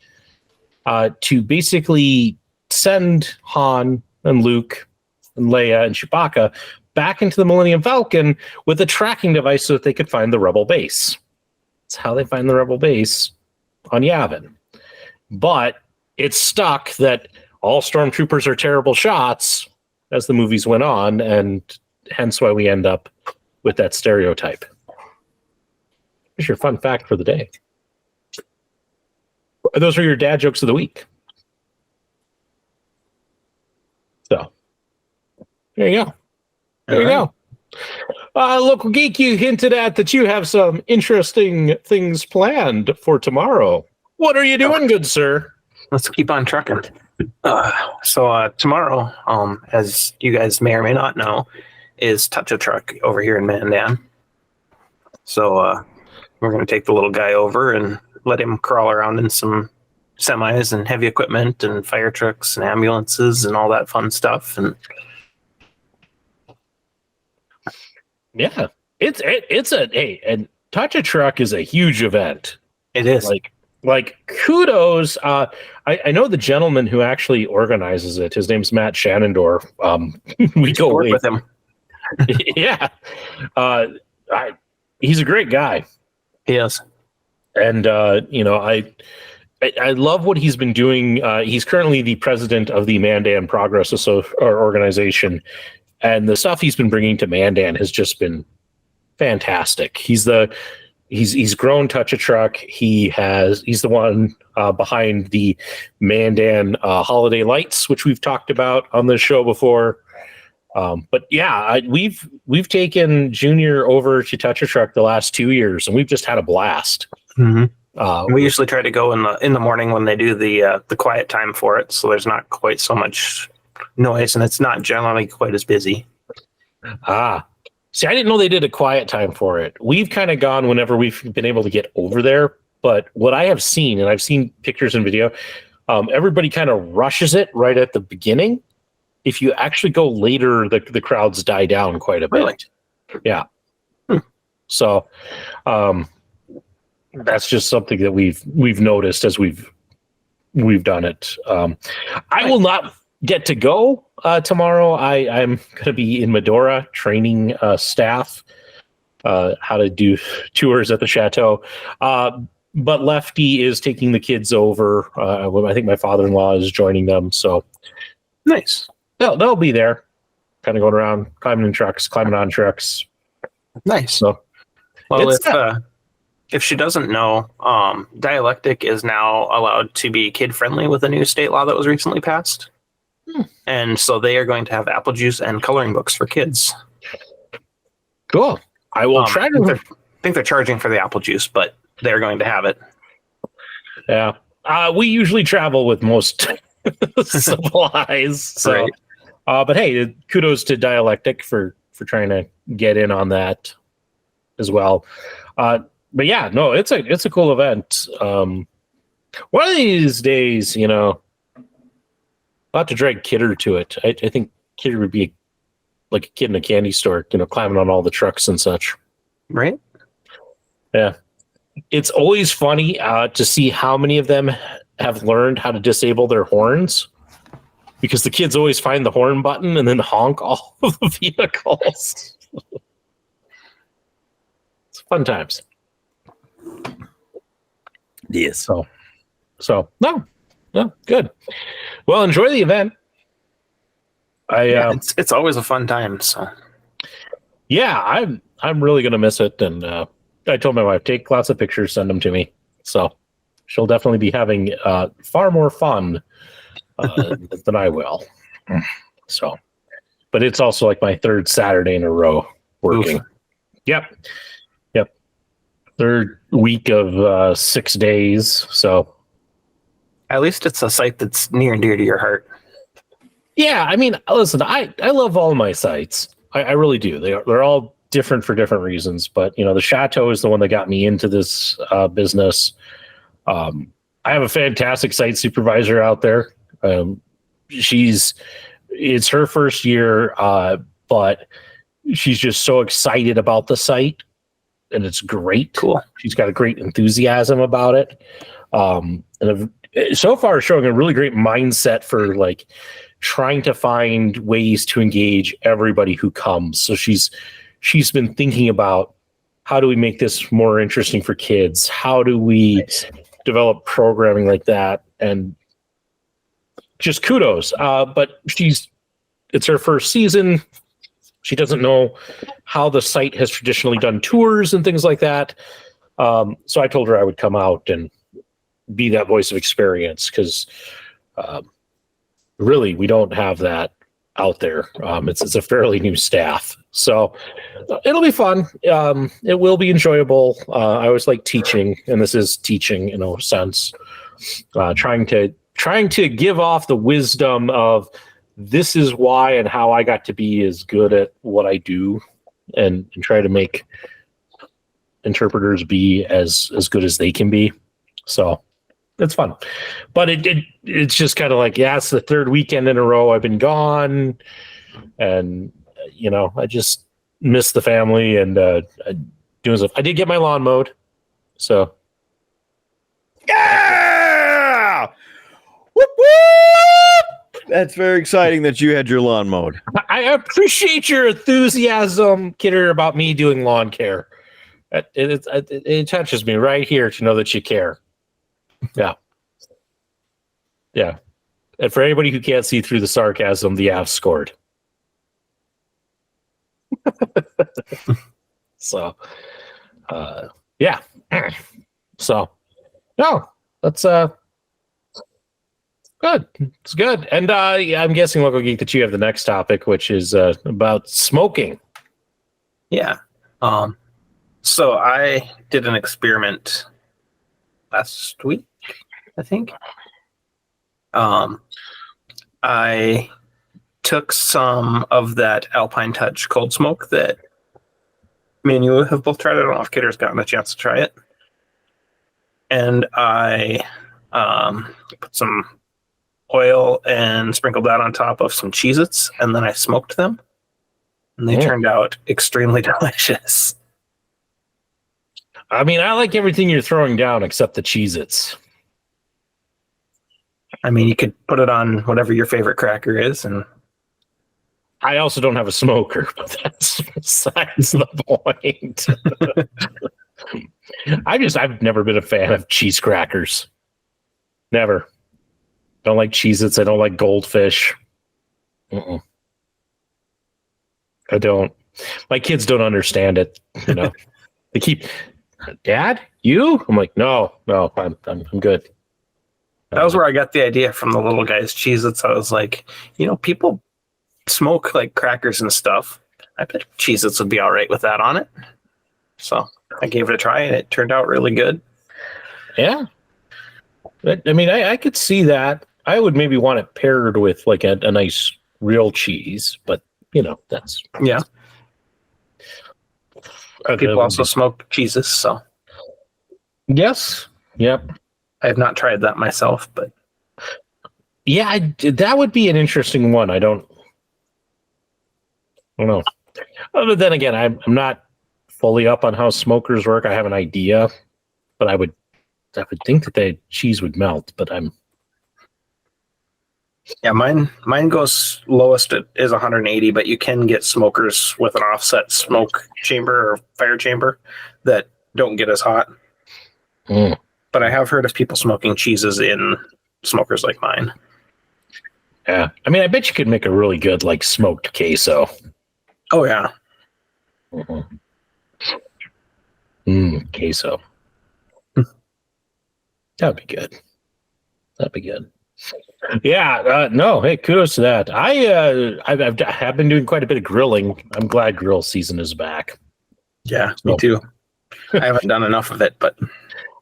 to basically send Han and Luke and Leia and Chewbacca back into the Millennium Falcon with a tracking device so that they could find the Rebel base. That's how they find the Rebel base on Yavin. But it's stuck that all stormtroopers are terrible shots as the movies went on, and hence why we end up with that stereotype. Here's your fun fact for the day. Those are your dad jokes of the week. So, there you go. There you go. Local Geek, you hinted at that you have some interesting things planned for tomorrow. What are you doing, good sir? Let's keep on trucking. Tomorrow, as you guys may or may not know, is Touch a Truck over here in Mandan. So we're going to take the little guy over and let him crawl around in some semis and heavy equipment and fire trucks and ambulances and all that fun stuff. And yeah, and Touch a Truck is a huge event. it is. Like kudos. I know the gentleman who actually organizes it. His name's Matt Shannondorf. We go work way with him. Yeah. He's a great guy. He is. And I love what he's been doing. He's currently the president of the Mandan Progress organization, and the stuff he's been bringing to Mandan has just been fantastic. He's grown Touch a Truck. He's the one behind the Mandan holiday lights, which we've talked about on the show before. But yeah, we've taken Junior over to Touch a Truck the last 2 years, and we've just had a blast. Mm-hmm. We usually try to go in the morning when they do the quiet time for it, so there's not quite so much noise, and it's not generally quite as busy. See, I didn't know they did a quiet time for it. We've kind of gone whenever we've been able to get over there, but what I have seen, and I've seen pictures and video, everybody kind of rushes it right at the beginning. If you actually go later, the crowds die down quite a bit. Really? Yeah. So that's just something that we've noticed as we've done it. I will not get to go tomorrow. I'm going to be in Medora training staff how to do tours at the chateau. But Lefty is taking the kids over. I think my father-in-law is joining them. So Nice. they'll be there, kind of going around, climbing on trucks. Nice. So, well, if she doesn't know, Dialectic is now allowed to be kid-friendly with a new state law that was recently passed. And so they are going to have apple juice and coloring books for kids. Cool. I will try to. I think they're charging for the apple juice, but they're going to have it. Yeah. We usually travel with most supplies. So. Right. But hey, kudos to Dialectic for trying to get in on that as well. But yeah, no, it's a cool event. One of these days, I'll have to drag Kidder to it. I think Kidder would be like a kid in a candy store, climbing on all the trucks and such. Right? Yeah. It's always funny to see how many of them have learned how to disable their horns, because the kids always find the horn button and then honk all of the vehicles. It's fun times. Yes. So no, good. Well, enjoy the event. It's always a fun time. So yeah, I'm really gonna miss it, and I told my wife, take lots of pictures, send them to me. So she'll definitely be having far more fun than I will. So, but it's also like my third Saturday in a row working. Oof. Yep. Third week of 6 days. So at least it's a site that's near and dear to your heart. Yeah, I mean, listen, I love all my sites. I really do. They're all different for different reasons. But the Chateau is the one that got me into this business. I have a fantastic site supervisor out there. It's her first year, but she's just so excited about the site, and it's great. Cool. She's got a great enthusiasm about it. And so far showing a really great mindset for like trying to find ways to engage everybody who comes. So she's been thinking about, how do we make this more interesting for kids? How do we develop programming like that? And just kudos. But it's her first season. She doesn't know how the site has traditionally done tours and things like that. So I told her I would come out and be that voice of experience, because really we don't have that out there. It's a fairly new staff. So it'll be fun. It will be enjoyable. I always like teaching, and this is teaching in a sense. Trying to trying to give off the wisdom of this is why and how I got to be as good at what I do, and try to make interpreters be as good as they can be. So it's fun, but it's just kind of like, yeah, it's the third weekend in a row I've been gone, and I just miss the family and doing stuff. I did get my lawn mowed, so yeah, whoop whoop. That's very exciting that you had your lawn mowed. I appreciate your enthusiasm, Kidder, about me doing lawn care. It touches me right here to know that you care. Yeah. Yeah. And for anybody who can't see through the sarcasm, the Avs scored. So, yeah. So, no, that's good. It's good. And I'm guessing, Local Geek, that you have the next topic, which is about smoking. Yeah. So I did an experiment last week, I think. I took some of that Alpine Touch cold smoke that me and you have both tried. I don't know if Kidder's gotten a chance to try it. And I put some oil and sprinkled that on top of some Cheez-Its, and then I smoked them. And they turned out extremely delicious. I mean, I like everything you're throwing down except the Cheez-Its. I mean, you could put it on whatever your favorite cracker is, and I also don't have a smoker, but that's besides the point. I've never been a fan of cheese crackers. Never. Don't like Cheez-Its. I don't like Goldfish. I don't. My kids don't understand it. They keep, Dad, you? I'm like, no, I'm good. That was where I got the idea from the little guy's Cheez-Its. I was like, people smoke like crackers and stuff. I bet Cheez-Its would be all right with that on it. So I gave it a try, and it turned out really good. Yeah. I mean, I could see that. I would maybe want it paired with like a nice real cheese, but that's yeah. People also smoke cheeses, so yes, yep. I have not tried that myself, but yeah, that would be an interesting one. I don't know. But then again, I'm not fully up on how smokers work. I have an idea, but I would think that the cheese would melt, but yeah, mine goes lowest is 180, but you can get smokers with an offset smoke chamber or fire chamber that don't get as hot. But I have heard of people smoking cheeses in smokers like mine. Yeah, I mean, I bet you could make a really good like smoked queso. Oh yeah. Queso. That'd be good. Yeah, no, hey, kudos to that. I have been doing quite a bit of grilling. I'm glad grill season is back. Yeah, me too. I haven't done enough of it, but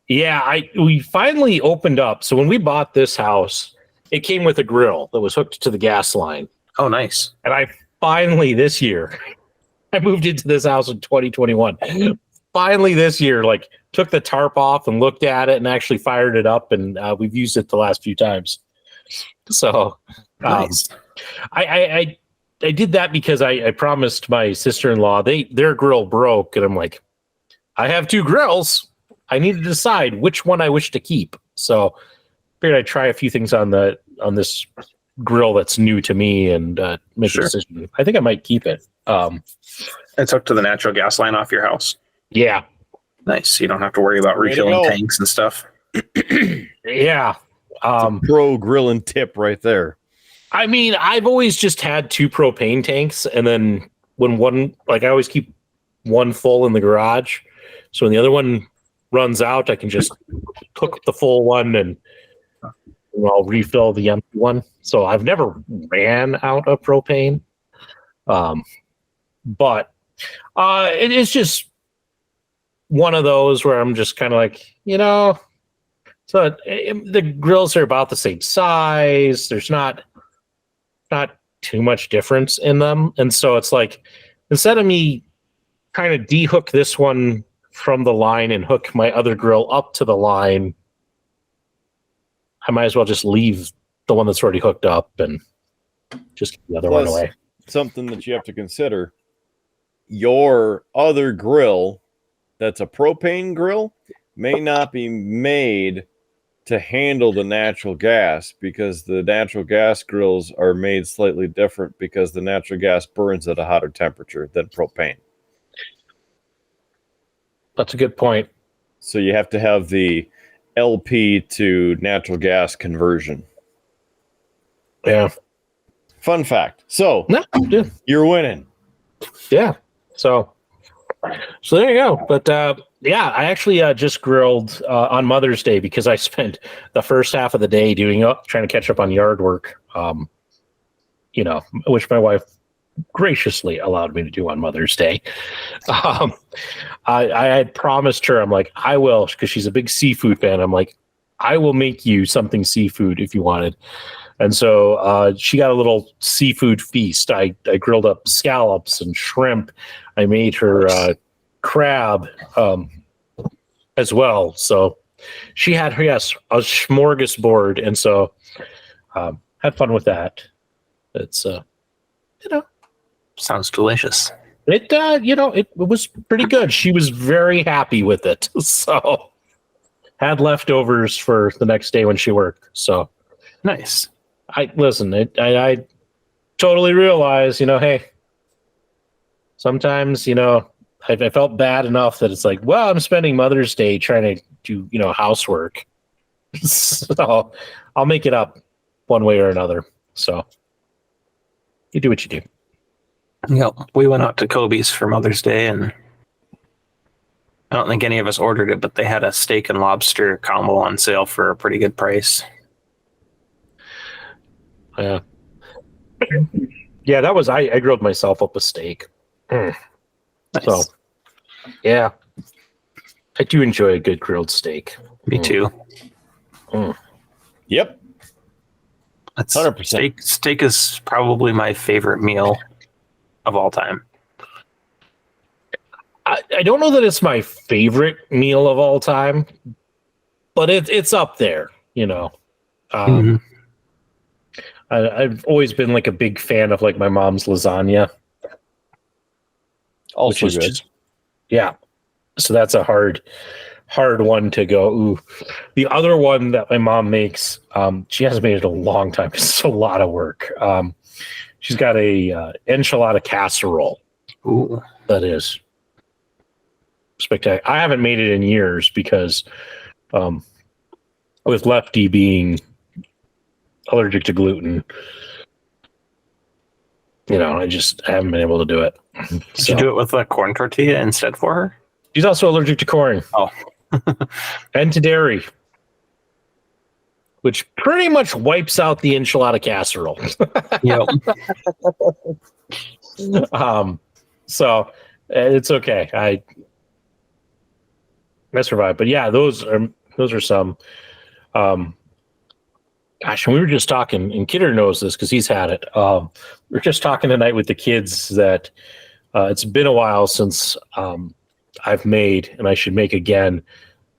yeah, we finally opened up. So when we bought this house, it came with a grill that was hooked to the gas line. Oh, nice. And I finally this year, I moved into this house in 2021. Finally this year, like took the tarp off and looked at it and actually fired it up, and we've used it the last few times. So nice. I did that because I promised my sister-in-law their grill broke, and I'm like, I have two grills. I need to decide which one I wish to keep. So figured I'd try a few things on this grill that's new to me and make a decision. I think I might keep it. It's hooked to the natural gas line off your house. Yeah. Nice. You don't have to worry about refilling tanks and stuff. Yeah. Pro grilling tip right there. I mean, I've always just had two propane tanks, and then when one, like I always keep one full in the garage. So when the other one runs out, I can just cook the full one and I'll refill the empty one. So I've never ran out of propane. But it is just one of those where I'm just kind of like, So the grills are about the same size. There's not too much difference in them. And so it's like, instead of me trying to de-hook this one from the line and hook my other grill up to the line, I might as well just leave the one that's already hooked up and just get the other one away. Something that you have to consider, your other grill that's a propane grill may not be made to handle the natural gas, because the natural gas grills are made slightly different because the natural gas burns at a hotter temperature than propane. That's a good point. So you have to have the LP to natural gas conversion. Yeah. Fun fact. So No, yeah. You're winning. Yeah. So there you go. But yeah, I actually just grilled on Mother's Day because I spent the first half of the day trying to catch up on yard work. Which my wife graciously allowed me to do on Mother's Day. I had promised her, I'm like, I will, because she's a big seafood fan. I'm like, I will make you something seafood if you wanted. And so she got a little seafood feast. I grilled up scallops and shrimp. I made her crab as well. So she had a smorgasbord, and so had fun with that. It's sounds delicious. It was pretty good. She was very happy with it. So had leftovers for the next day when she worked. So nice. I totally realize, hey, sometimes, I felt bad enough that it's like, well, I'm spending Mother's Day trying to do, housework. So I'll make it up one way or another. So you do what you do. Yep. We went out to Kobe's for Mother's Day, and I don't think any of us ordered it, but they had a steak and lobster combo on sale for a pretty good price. Yeah. Yeah, that was I grilled myself up a steak. Nice. So yeah. I do enjoy a good grilled steak. Me too. Yep. That's 100%. Steak is probably my favorite meal of all time. I don't know that it's my favorite meal of all time, but it's up there, I've always been like a big fan of like my mom's lasagna. Also good. Yeah. So that's a hard one to go. Ooh. The other one that my mom makes, she hasn't made it in a long time. It's a lot of work. She's got a enchilada casserole. Ooh. That is spectacular. I haven't made it in years because with Lefty being allergic to gluten, I haven't been able to do it. Did you do it with a corn tortilla instead for her? She's also allergic to corn. Oh. And to dairy, which pretty much wipes out the enchilada casserole. Yep. So it's okay. I survived. But yeah, those are some. Gosh, and we were just talking, and Kidder knows this because he's had it. We were just talking tonight with the kids that it's been a while since I've made, and I should make again,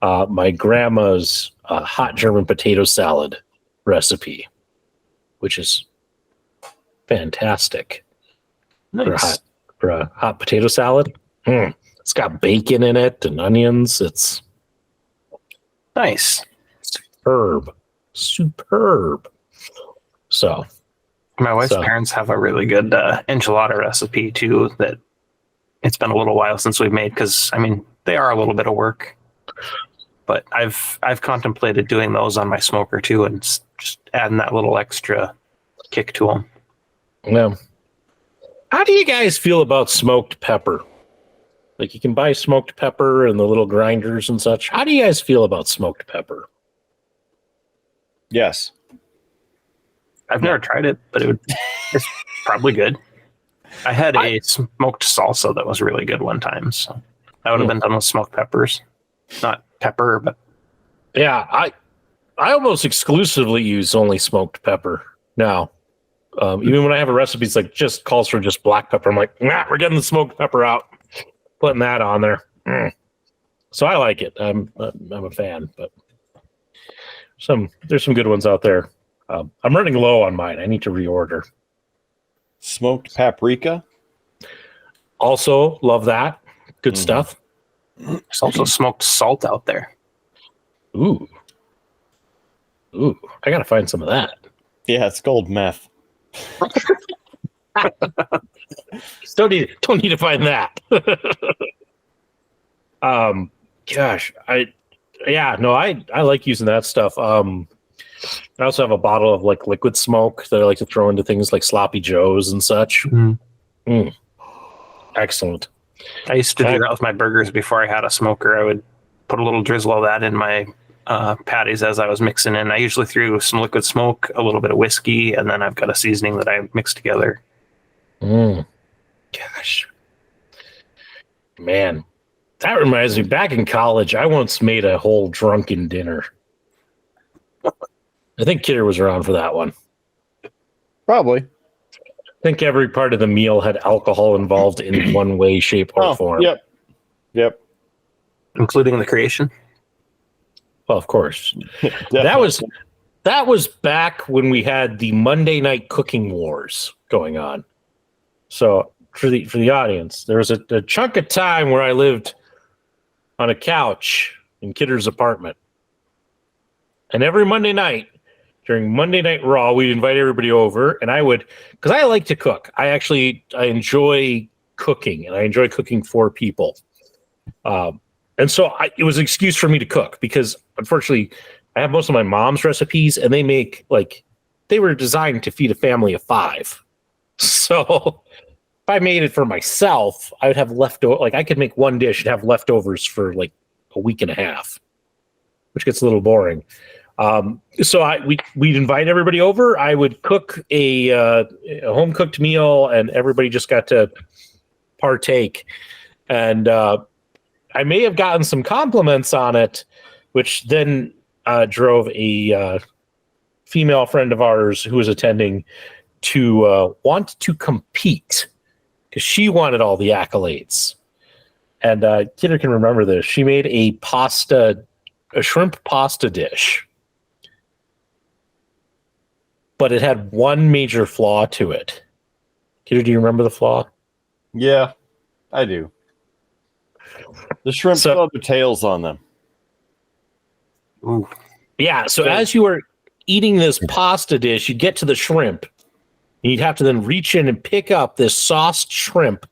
my grandma's hot German potato salad recipe, which is fantastic. Nice. For a hot potato salad. It's got bacon in it and onions. It's nice. Superb. So my wife's parents have a really good enchilada recipe too that it's been a little while since we've made, because they are a little bit of work, but I've contemplated doing those on my smoker too, and just adding that little extra kick to them. Yeah. How do you guys feel about smoked pepper? Like, you can buy smoked pepper and the little grinders and such. How do you guys feel about smoked pepper? Yes. I've never tried it, but it's probably good. I had a smoked salsa that was really good one time, so I would have been done with smoked peppers. Not pepper, but yeah, I almost exclusively use only smoked pepper now. Even when I have a recipe, it's like just calls for just black pepper. I'm like, nah, we're getting the smoked pepper out, putting that on there. So I like it. I'm a fan, but there's some good ones out there. I'm running low on mine. I need to reorder. Smoked paprika. Also, love that. Good stuff. There's also smoked salt out there. Ooh, I gotta find some of that. Yeah, it's called meth. Don't need to find that. Gosh, I like using that stuff. I also have a bottle of like liquid smoke that I like to throw into things like sloppy joes and such. Excellent. I used to do that with my burgers before I had a smoker. I would put a little drizzle of that in my patties as I was mixing in. I usually threw some liquid smoke, a little bit of whiskey, and then I've got a seasoning that I mix together. Gosh, man, that reminds me. Back in college, I once made a whole drunken dinner. I think Kidder was around for that one. Probably. I think every part of the meal had alcohol involved in one way, shape, or form. Yep. Including the creation. Well, of course. That was back when we had the Monday night cooking wars going on. So for the audience, there was a chunk of time where I lived on a couch in Kidder's apartment. And every Monday night, during Monday Night Raw, we'd invite everybody over, and I would, because I like to cook. I enjoy cooking, and I enjoy cooking for people. And so it was an excuse for me to cook, because unfortunately, I have most of my mom's recipes, and they were designed to feed a family of 5. So if I made it for myself, I would have leftover. Like I could make one dish and have leftovers for like a week and a half, which gets a little boring. So we'd invite everybody over. I would cook a home cooked meal, and everybody just got to partake. And I may have gotten some compliments on it, which then drove a female friend of ours who was attending to want to compete, because she wanted all the accolades. And Kidder can remember this. She made a shrimp pasta dish. But it had one major flaw to it. Kidder, do you remember the flaw? Yeah, I do. The shrimp still have their tails on them. Ooh. Yeah, so as you were eating this pasta dish, you'd get to the shrimp, and you'd have to then reach in and pick up this sauced shrimp,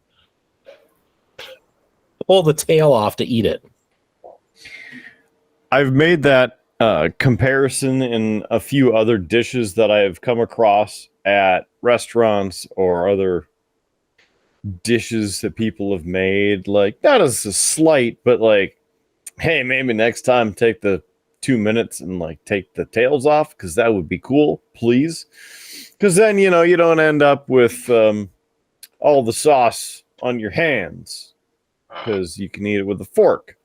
pull the tail off to eat it. I've made that comparison in a few other dishes that I've come across at restaurants or other dishes that people have made. Like, not as a slight, but like, hey, maybe next time take the 2 minutes and like take the tails off, because that would be cool, please. Because then, you don't end up with all the sauce on your hands, because you can eat it with a fork.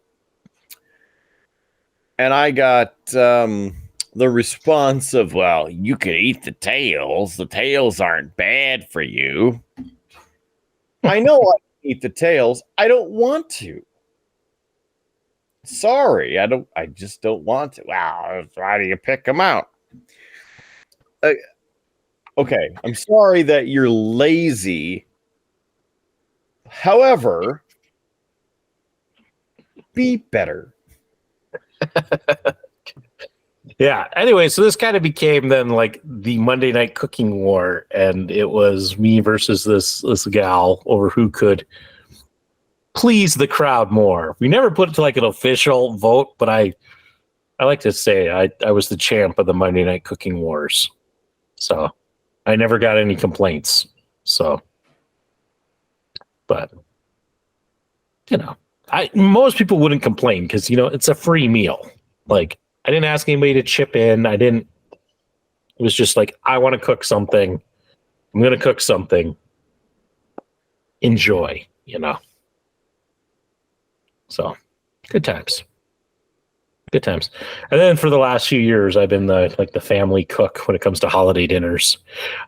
And I got the response of, well, you can eat the tails. The tails aren't bad for you. I know I can eat the tails. I don't want to. Sorry, I just don't want to. Wow, how do you pick them out? Okay, I'm sorry that you're lazy. However, be better. Yeah. Anyway, so this kind of became then like the Monday night cooking war, and it was me versus this gal over who could please the crowd more. We never put it to like an official vote, but I like to say I was the champ of the Monday night cooking wars. So I never got any complaints. So, but most people wouldn't complain because, it's a free meal. Like, I didn't ask anybody to chip in. It was just like, I want to cook something. I'm going to cook something. Enjoy, So, good times. Good times. And then for the last few years, I've been the family cook when it comes to holiday dinners.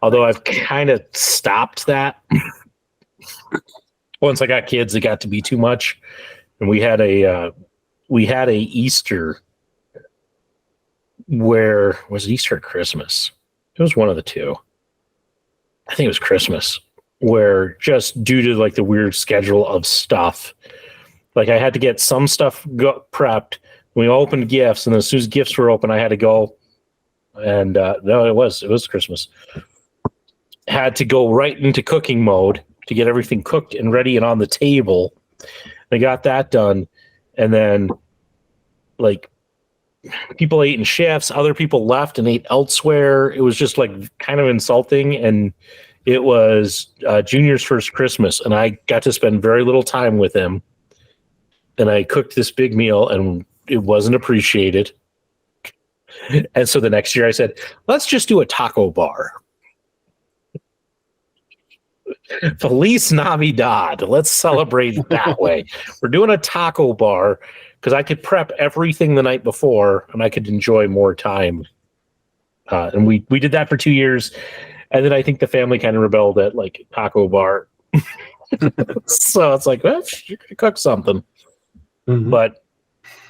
Although I've kind of stopped that. Once I got kids, it got to be too much. And we had a Easter where was it Easter or Christmas? It was one of the two. I think it was Christmas, where just due to like the weird schedule of stuff, like I had to get some stuff prepped. We opened gifts, and as soon as gifts were open, I had to go. And no, it was Christmas. Had to go right into cooking mode to get everything cooked and ready and on the table. I got that done, and then like people ate in shifts. Other people left and ate elsewhere. It was just like kind of insulting, and it was Junior's first Christmas, and I got to spend very little time with him. And I cooked this big meal, and it wasn't appreciated. And so the next year I said, let's just do a taco bar. Feliz Navidad. Let's celebrate that way. We're doing a taco bar because I could prep everything the night before and I could enjoy more time. And we did that for 2 years. And then I think the family kind of rebelled at like taco bar. So it's like, well, you're going to cook something. Mm-hmm. But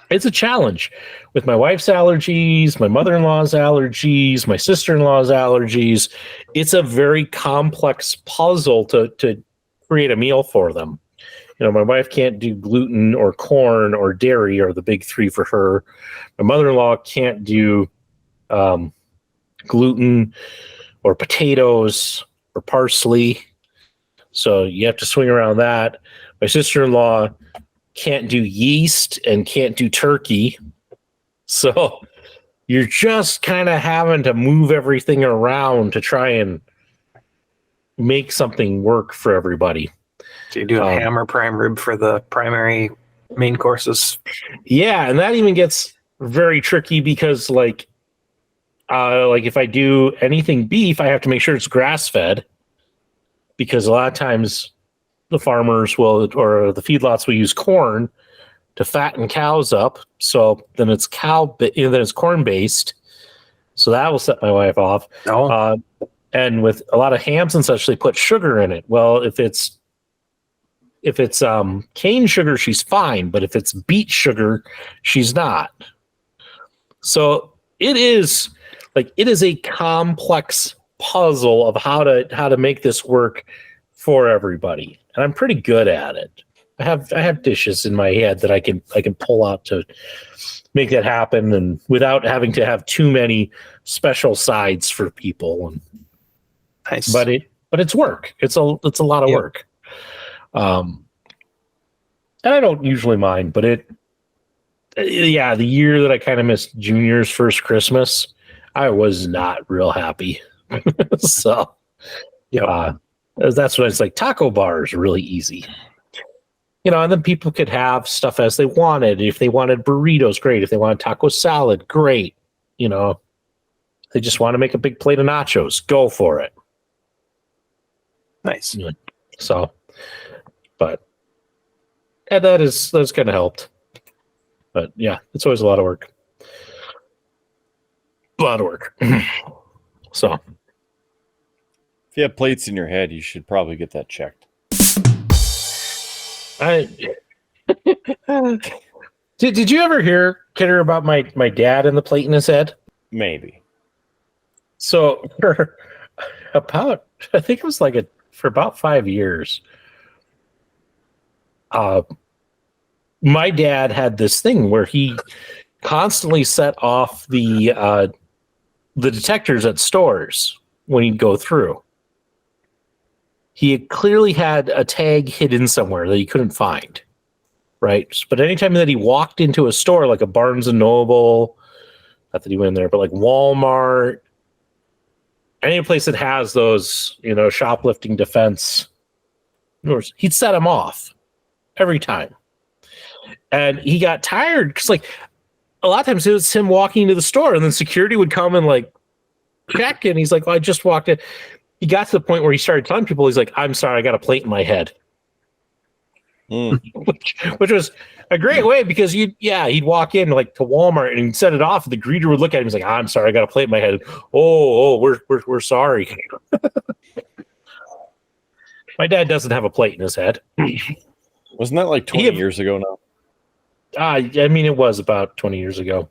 it's a challenge with my wife's allergies, my mother-in-law's allergies, my sister-in-law's allergies. It's a very complex puzzle to create a meal for them. You know, my wife can't do gluten or corn or dairy are the big three for her. My mother-in-law can't do gluten or potatoes or parsley. So you have to swing around that. My sister-in-law can't do yeast and can't do turkey. So you're just kind of having to move everything around to try and make something work for everybody. Do you do a ham or prime rib for the primary main courses? Yeah, and that even gets very tricky because like if I do anything beef, I have to make sure it's grass-fed because a lot of times the farmers will, or the feedlots will use corn to fatten cows up. So then it's then it's corn based. So that will set my wife off. Oh. And with a lot of hams and such, they put sugar in it. Well, if it's cane sugar, she's fine. But if it's beet sugar, she's not. So it is a complex puzzle of how to make this work for everybody. And I'm pretty good at it. I have dishes in my head that I can pull out to make that happen, and without having to have too many special sides for people. And nice. But it's work. It's a lot of work. And I don't usually mind, but the year that I kind of missed Junior's first Christmas, I was not real happy. So that's when it's like taco bar is really easy. You know, and then people could have stuff as they wanted. If they wanted burritos, great. If they wanted taco salad, great. You know, they just want to make a big plate of nachos, go for it. Nice. So, but that's kind of helped. But yeah, it's always a lot of work. So. If you have plates in your head, you should probably get that checked. Did you ever hear, Kidder, about my dad and the plate in his head? Maybe. So for about 5 years, my dad had this thing where he constantly set off the detectors at stores when he'd go through. He had clearly had a tag hidden somewhere that he couldn't find, right? But anytime that he walked into a store like a Barnes & Noble, not that he went in there, but like Walmart, any place that has those, shoplifting defense, he'd set them off every time. And he got tired because, like, a lot of times it was him walking into the store and then security would come and, like, check. And he's like, well, I just walked in. He got to the point where he started telling people, he's like, I'm sorry, I got a plate in my head. which was a great way because he'd walk in like to Walmart and he'd set it off. The greeter would look at him and he's like, I'm sorry, I got a plate in my head. Oh, we're sorry. My dad doesn't have a plate in his head. Wasn't that like 20 years ago now? I mean, it was about 20 years ago.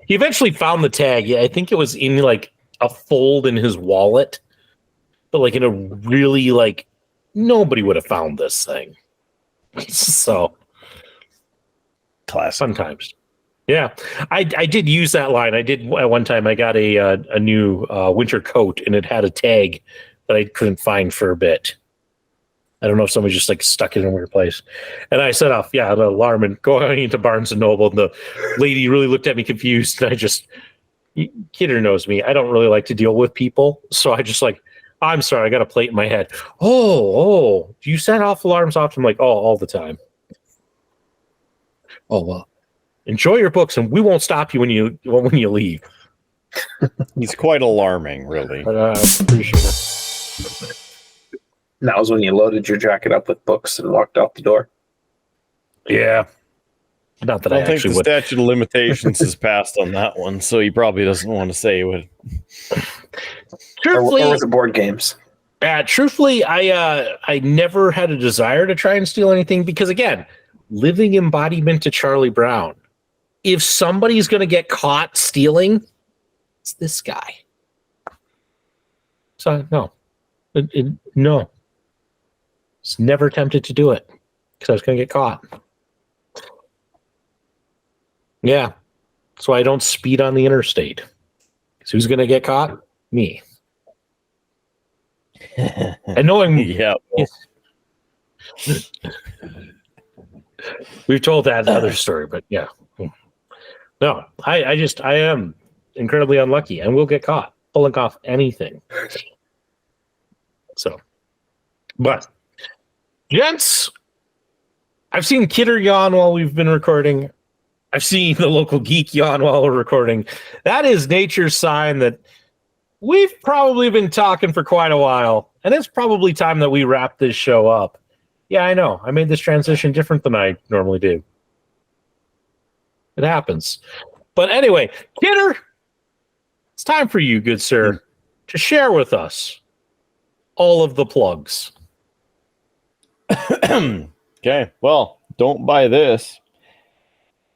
He eventually found the tag. Yeah, I think it was in like a fold in his wallet, but like in a really like nobody would have found this thing. So classic. Fun times. Yeah, I did use that line. I did at one time. I got a new winter coat, and it had a tag that I couldn't find for a bit. I don't know if somebody just like stuck it in a weird place. And I set off, the alarm and going into Barnes and Noble. And the lady really looked at me confused. And Kidder knows me. I don't really like to deal with people. So I just like, I'm sorry, I got a plate in my head. Oh, do you set off alarms off? I'm like, all the time. Oh, well, enjoy your books and we won't stop you when you leave. He's quite alarming, really. But I appreciate it. That was when you loaded your jacket up with books and walked out the door. Yeah. Not that I think actually the would. statute of limitations is passed on that one, so he probably doesn't want to say it would. Truthfully, or was it board games? Truthfully, I never had a desire to try and steal anything because, again, living embodiment to Charlie Brown. If somebody's going to get caught stealing, it's this guy. So, no. No. It's never tempted to do it because I was going to get caught. Yeah. That's why I don't speed on the interstate. Because who's going to get caught? Me. And knowing... Yeah. Well. We've told that other story, but yeah. No, I am incredibly unlucky and will get caught pulling off anything. So, but gents, I've seen Kidder yawn while we've been recording. I've seen the local geek yawn while we're recording. That is nature's sign that we've probably been talking for quite a while, and it's probably time that we wrap this show up. Yeah, I know. I made this transition different than I normally do. It happens. But anyway, Kidder, it's time for you, good sir, to share with us all of the plugs. Okay, well, don't buy this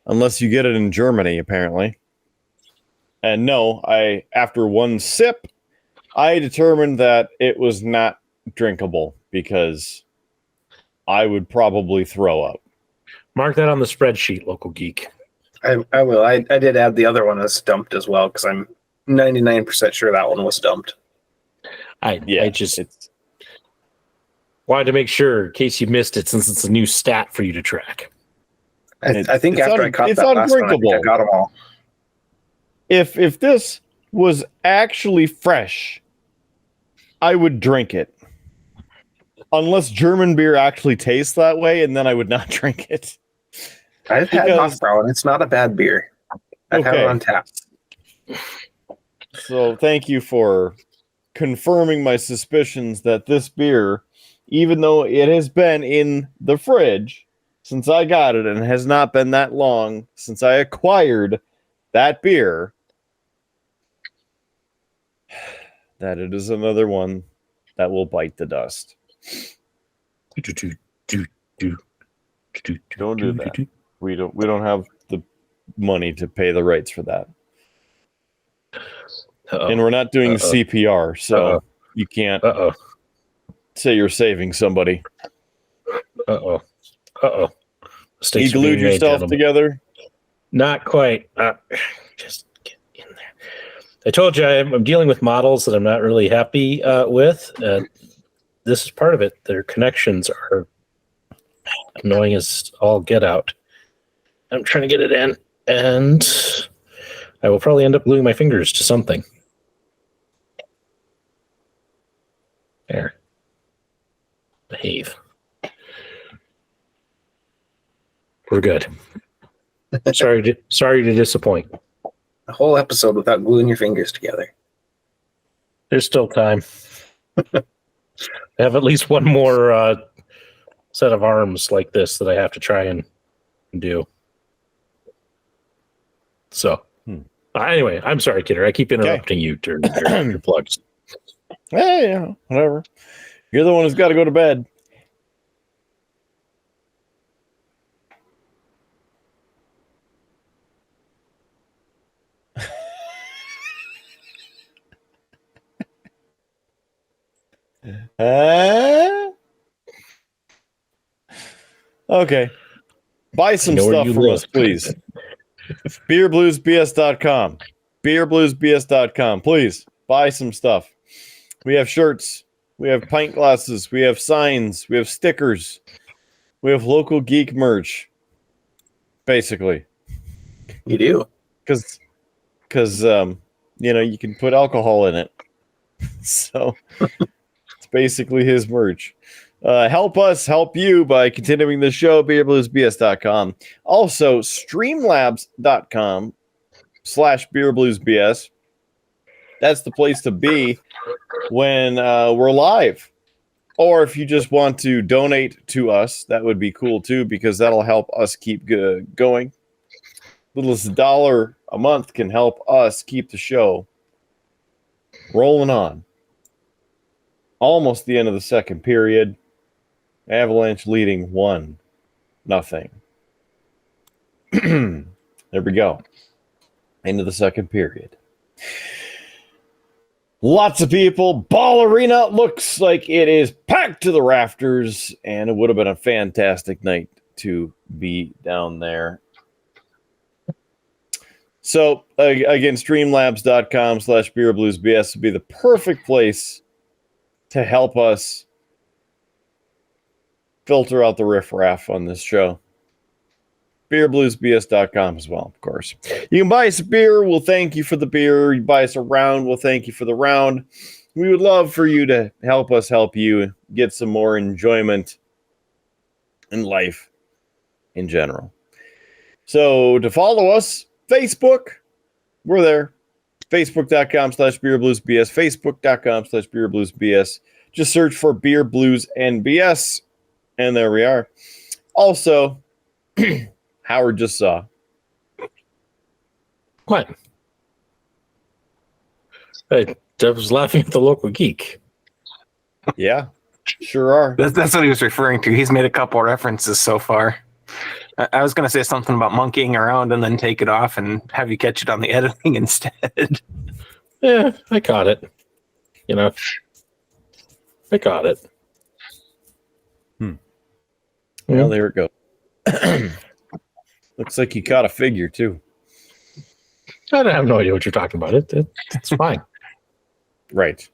unless you get it in Germany, apparently. And no, after one sip, I determined that it was not drinkable because I would probably throw up. Mark that on the spreadsheet, local geek. I will. I did add the other one as dumped as well because I'm 99% sure that one was dumped. I just wanted to make sure in case you missed it, since it's a new stat for you to track. I think after I caught that last one, I think I got them all. If this was actually fresh, I would drink it. Unless German beer actually tastes that way, and then I would not drink it. I've had Hofbrau, and it's not a bad beer. I've had it on tap. So thank you for confirming my suspicions that this beer, even though it has been in the fridge since I got it and has not been that long since I acquired that beer, that it is another one that will bite the dust. Don't do that. We don't have the money to pay the rights for that. Uh-oh. And we're not doing CPR, so you can't say you're saving somebody. You glued yourself together? Not quite. Just get in there. I told you I'm dealing with models that I'm not really happy with. This is part of it. Their connections are annoying as all get out. I'm trying to get it in, and I will probably end up gluing my fingers to something. There. Behave. We're good. Sorry to disappoint. A whole episode without gluing your fingers together. There's still time. I have at least one more set of arms like this that I have to try and do. So, anyway, I'm sorry, Kidder. I keep interrupting you during your plugs. Hey, whatever. You're the one who's got to go to bed. Okay. Buy some stuff from us, please. Beerbluesbs.com. Beerbluesbs.com. Please buy some stuff. We have shirts. We have pint glasses. We have signs. We have stickers. We have local geek merch. Basically. You do? Because you can put alcohol in it. So it's basically his merch. Help us help you by continuing the show, beerbluesbs.com. Also, streamlabs.com/beerbluesbs. That's the place to be when we're live. Or if you just want to donate to us, that would be cool too, because that'll help us keep going. Little as $1 a month can help us keep the show rolling on. Almost the end of the second period. Avalanche leading 1-0. There we go. Into the second period. Lots of people. Ball Arena looks like it is packed to the rafters, and it would have been a fantastic night to be down there. So, again, streamlabs.com/beerbluesbs would be the perfect place to help us filter out the riffraff on this show. Beerbluesbs.com as well, of course. You can buy us a beer. We'll thank you for the beer. You buy us a round. We'll thank you for the round. We would love for you to help us help you get some more enjoyment in life in general. So to follow us, Facebook, we're there. Facebook.com/beerbluesbs. Facebook.com/beerbluesbs. Just search for Beer, Blues, and BS. And there we are. Also, Howard just saw. What? I was laughing at the local geek. Yeah, sure are. That's what he was referring to. He's made a couple of references so far. I was going to say something about monkeying around and then take it off and have you catch it on the editing instead. Yeah, I caught it. I caught it. Well, there it goes. Looks like you caught a figure, too. I have no idea what you're talking about. It's fine. Right.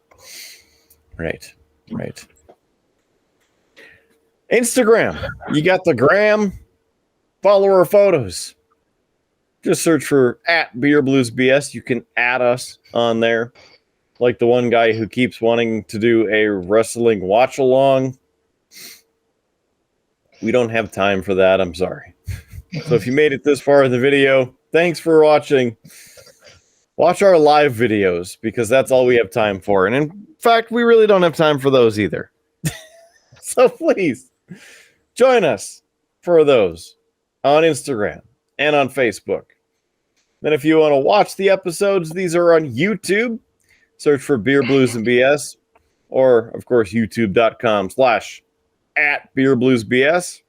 Instagram. You got the gram. Follow our photos. Just search for @BeerBluesBS. You can add us on there. Like the one guy who keeps wanting to do a wrestling watch-along. We don't have time for that. I'm sorry. So if you made it this far in the video, thanks for watching. Watch our live videos because that's all we have time for. And in fact, we really don't have time for those either. So please join us for those on Instagram and on Facebook. Then if you want to watch the episodes, these are on YouTube. Search for Beer, Blues, and BS. Or, of course, youtube.com/@BeerBluesBS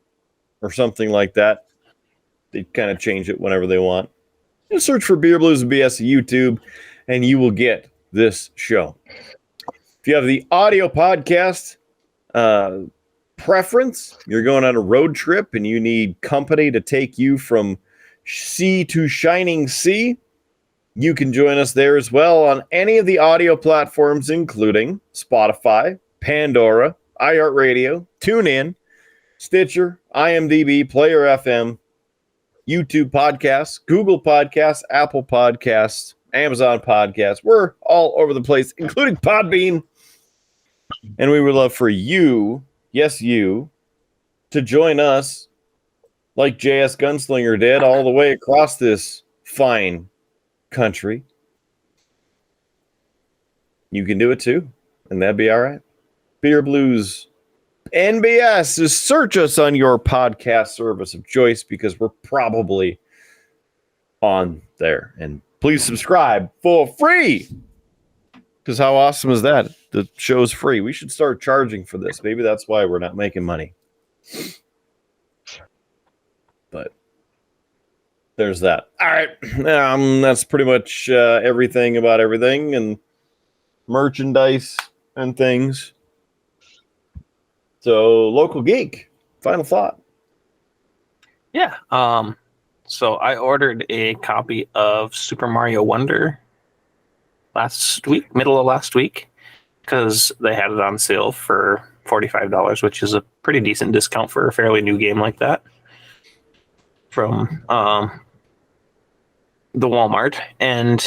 or something like that. They kind of change it whenever they want. Just search for Beer, Blues, and BS on YouTube, and you will get this show. If you have the audio podcast preference, you're going on a road trip and you need company to take you from sea to shining sea, you can join us there as well on any of the audio platforms, including Spotify, Pandora, iHeartRadio, TuneIn, Stitcher, IMDb, Player FM, YouTube Podcasts, Google Podcasts, Apple Podcasts, Amazon Podcasts. We're all over the place, including Podbean. And we would love for you, yes, you, to join us like JS Gunslinger did all the way across this fine country. You can do it too, and that'd be all right. Beer Blues NBS is search us on your podcast service of choice because we're probably on there. And please subscribe for free. Because how awesome is that? The show's free. We should start charging for this. Maybe that's why we're not making money. But there's that. All right. That's pretty much everything about everything and merchandise and things. So, Local Geek, final thought. Yeah. So I ordered a copy of Super Mario Wonder middle of last week, because they had it on sale for $45, which is a pretty decent discount for a fairly new game like that from the Walmart, and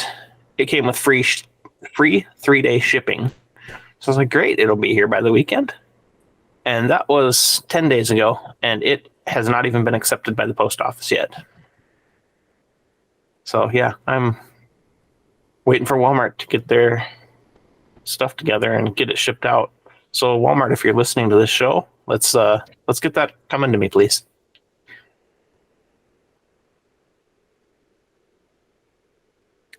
it came with free 3-day shipping. So I was like, great, it'll be here by the weekend. And that was 10 days ago, and it has not even been accepted by the post office yet. So yeah, I'm waiting for Walmart to get their stuff together and get it shipped out. So Walmart, if you're listening to this show, let's get that coming to me, please.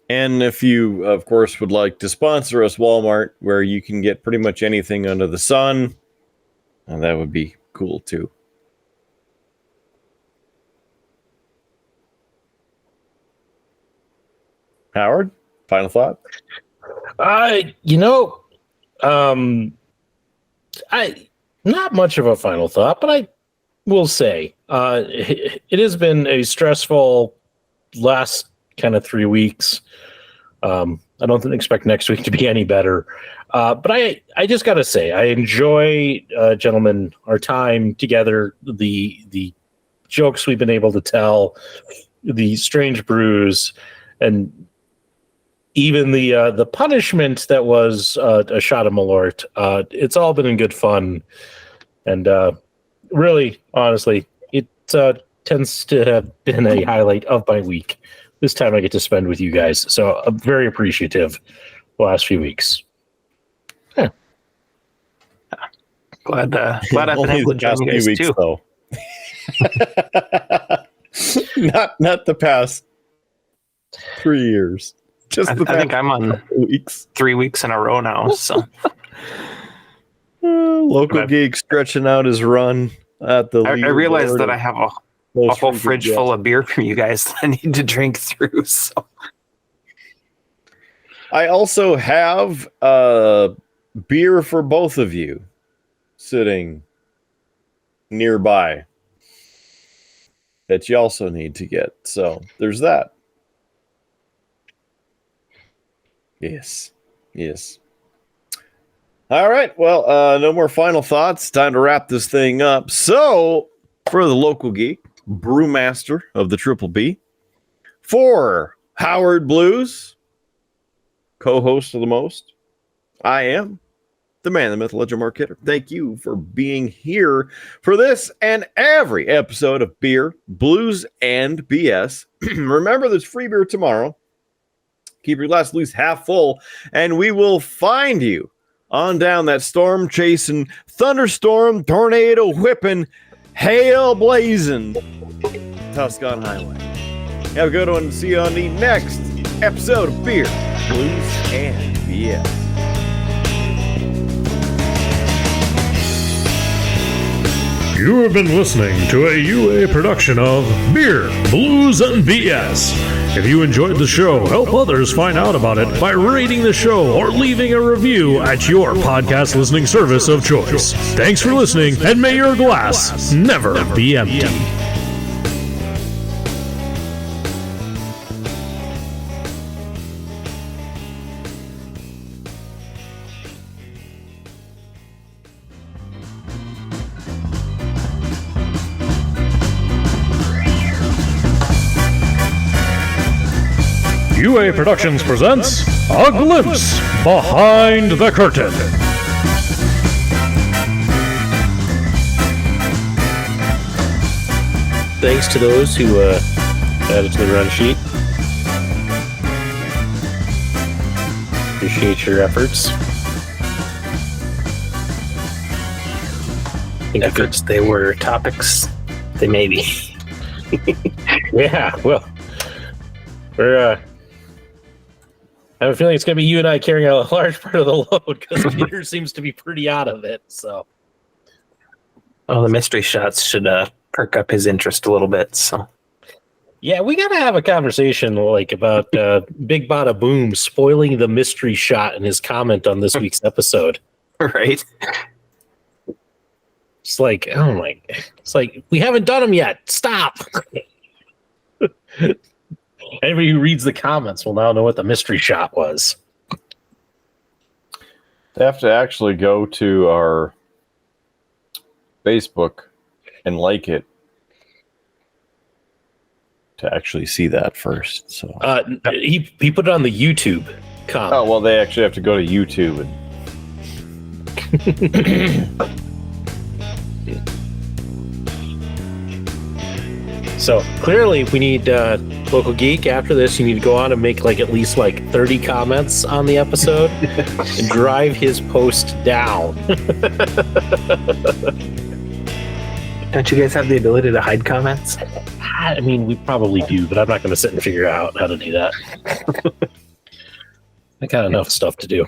And if you, of course, would like to sponsor us, Walmart, where you can get pretty much anything under the sun, that would be cool too. Howard, final thought? Not much of a final thought, but I will say it has been a stressful last kind of 3 weeks. I don't expect next week to be any better. But I just got to say, I enjoy, gentlemen, our time together, the jokes we've been able to tell, the strange brews, and even the punishment that was a shot of Malort. It's all been in good fun. And really, honestly, it tends to have been a highlight of my week. This time I get to spend with you guys. So I'm very appreciative the last few weeks. Yeah. Glad I've been able to join you guys too. Though. not the past 3 years. Just I think I'm on 3 weeks in a row now. So Local Geek stretching out his run at the. I realized that I have a whole fridge full of beer from you guys that I need to drink through. So I also have beer for both of you sitting nearby that you also need to get. So there's that. Yes. All right. Well, no more final thoughts. Time to wrap this thing up. So for the Local Geek, brewmaster of the Triple B, for Howard Blues, co-host of the most, I am the man, the myth, legend, Mark Kidder. Thank you for being here for this and every episode of Beer, Blues, and BS. Remember, there's free beer tomorrow. Keep your glass at least half full, and we will find you on down that storm-chasing, thunderstorm, tornado whipping, hail blazing Tuscan Highway. Have a good one. See you on the next episode of Beer, Blues, and BS. You have been listening to a UA production of Beer, Blues, and BS. If you enjoyed the show, help others find out about it by rating the show or leaving a review at your podcast listening service of choice. Thanks for listening, and may your glass never be empty. UA Productions presents A Glimpse Behind the Curtain. Thanks to those who added to the run sheet. Appreciate your efforts. think if they were topics, they may be. Yeah, well, we're I have a feeling it's going to be you and I carrying a large part of the load because Peter seems to be pretty out of it. So, oh, the mystery shots should perk up his interest a little bit. So, yeah, we got to have a conversation like about Big Bada Boom spoiling the mystery shot in his comment on this week's episode. Right? It's like, oh my! It's like we haven't done them yet. Stop. Anybody who reads the comments will now know what the mystery shot was. They have to actually go to our Facebook and like it to actually see that first. So he put it on the YouTube comment. Oh, well, they actually have to go to YouTube and So clearly we need Local Geek. After this, you need to go on and make like at least like 30 comments on the episode and drive his post down. Don't you guys have the ability to hide comments? I mean, we probably do, but I'm not going to sit and figure out how to do that. I got enough stuff to do.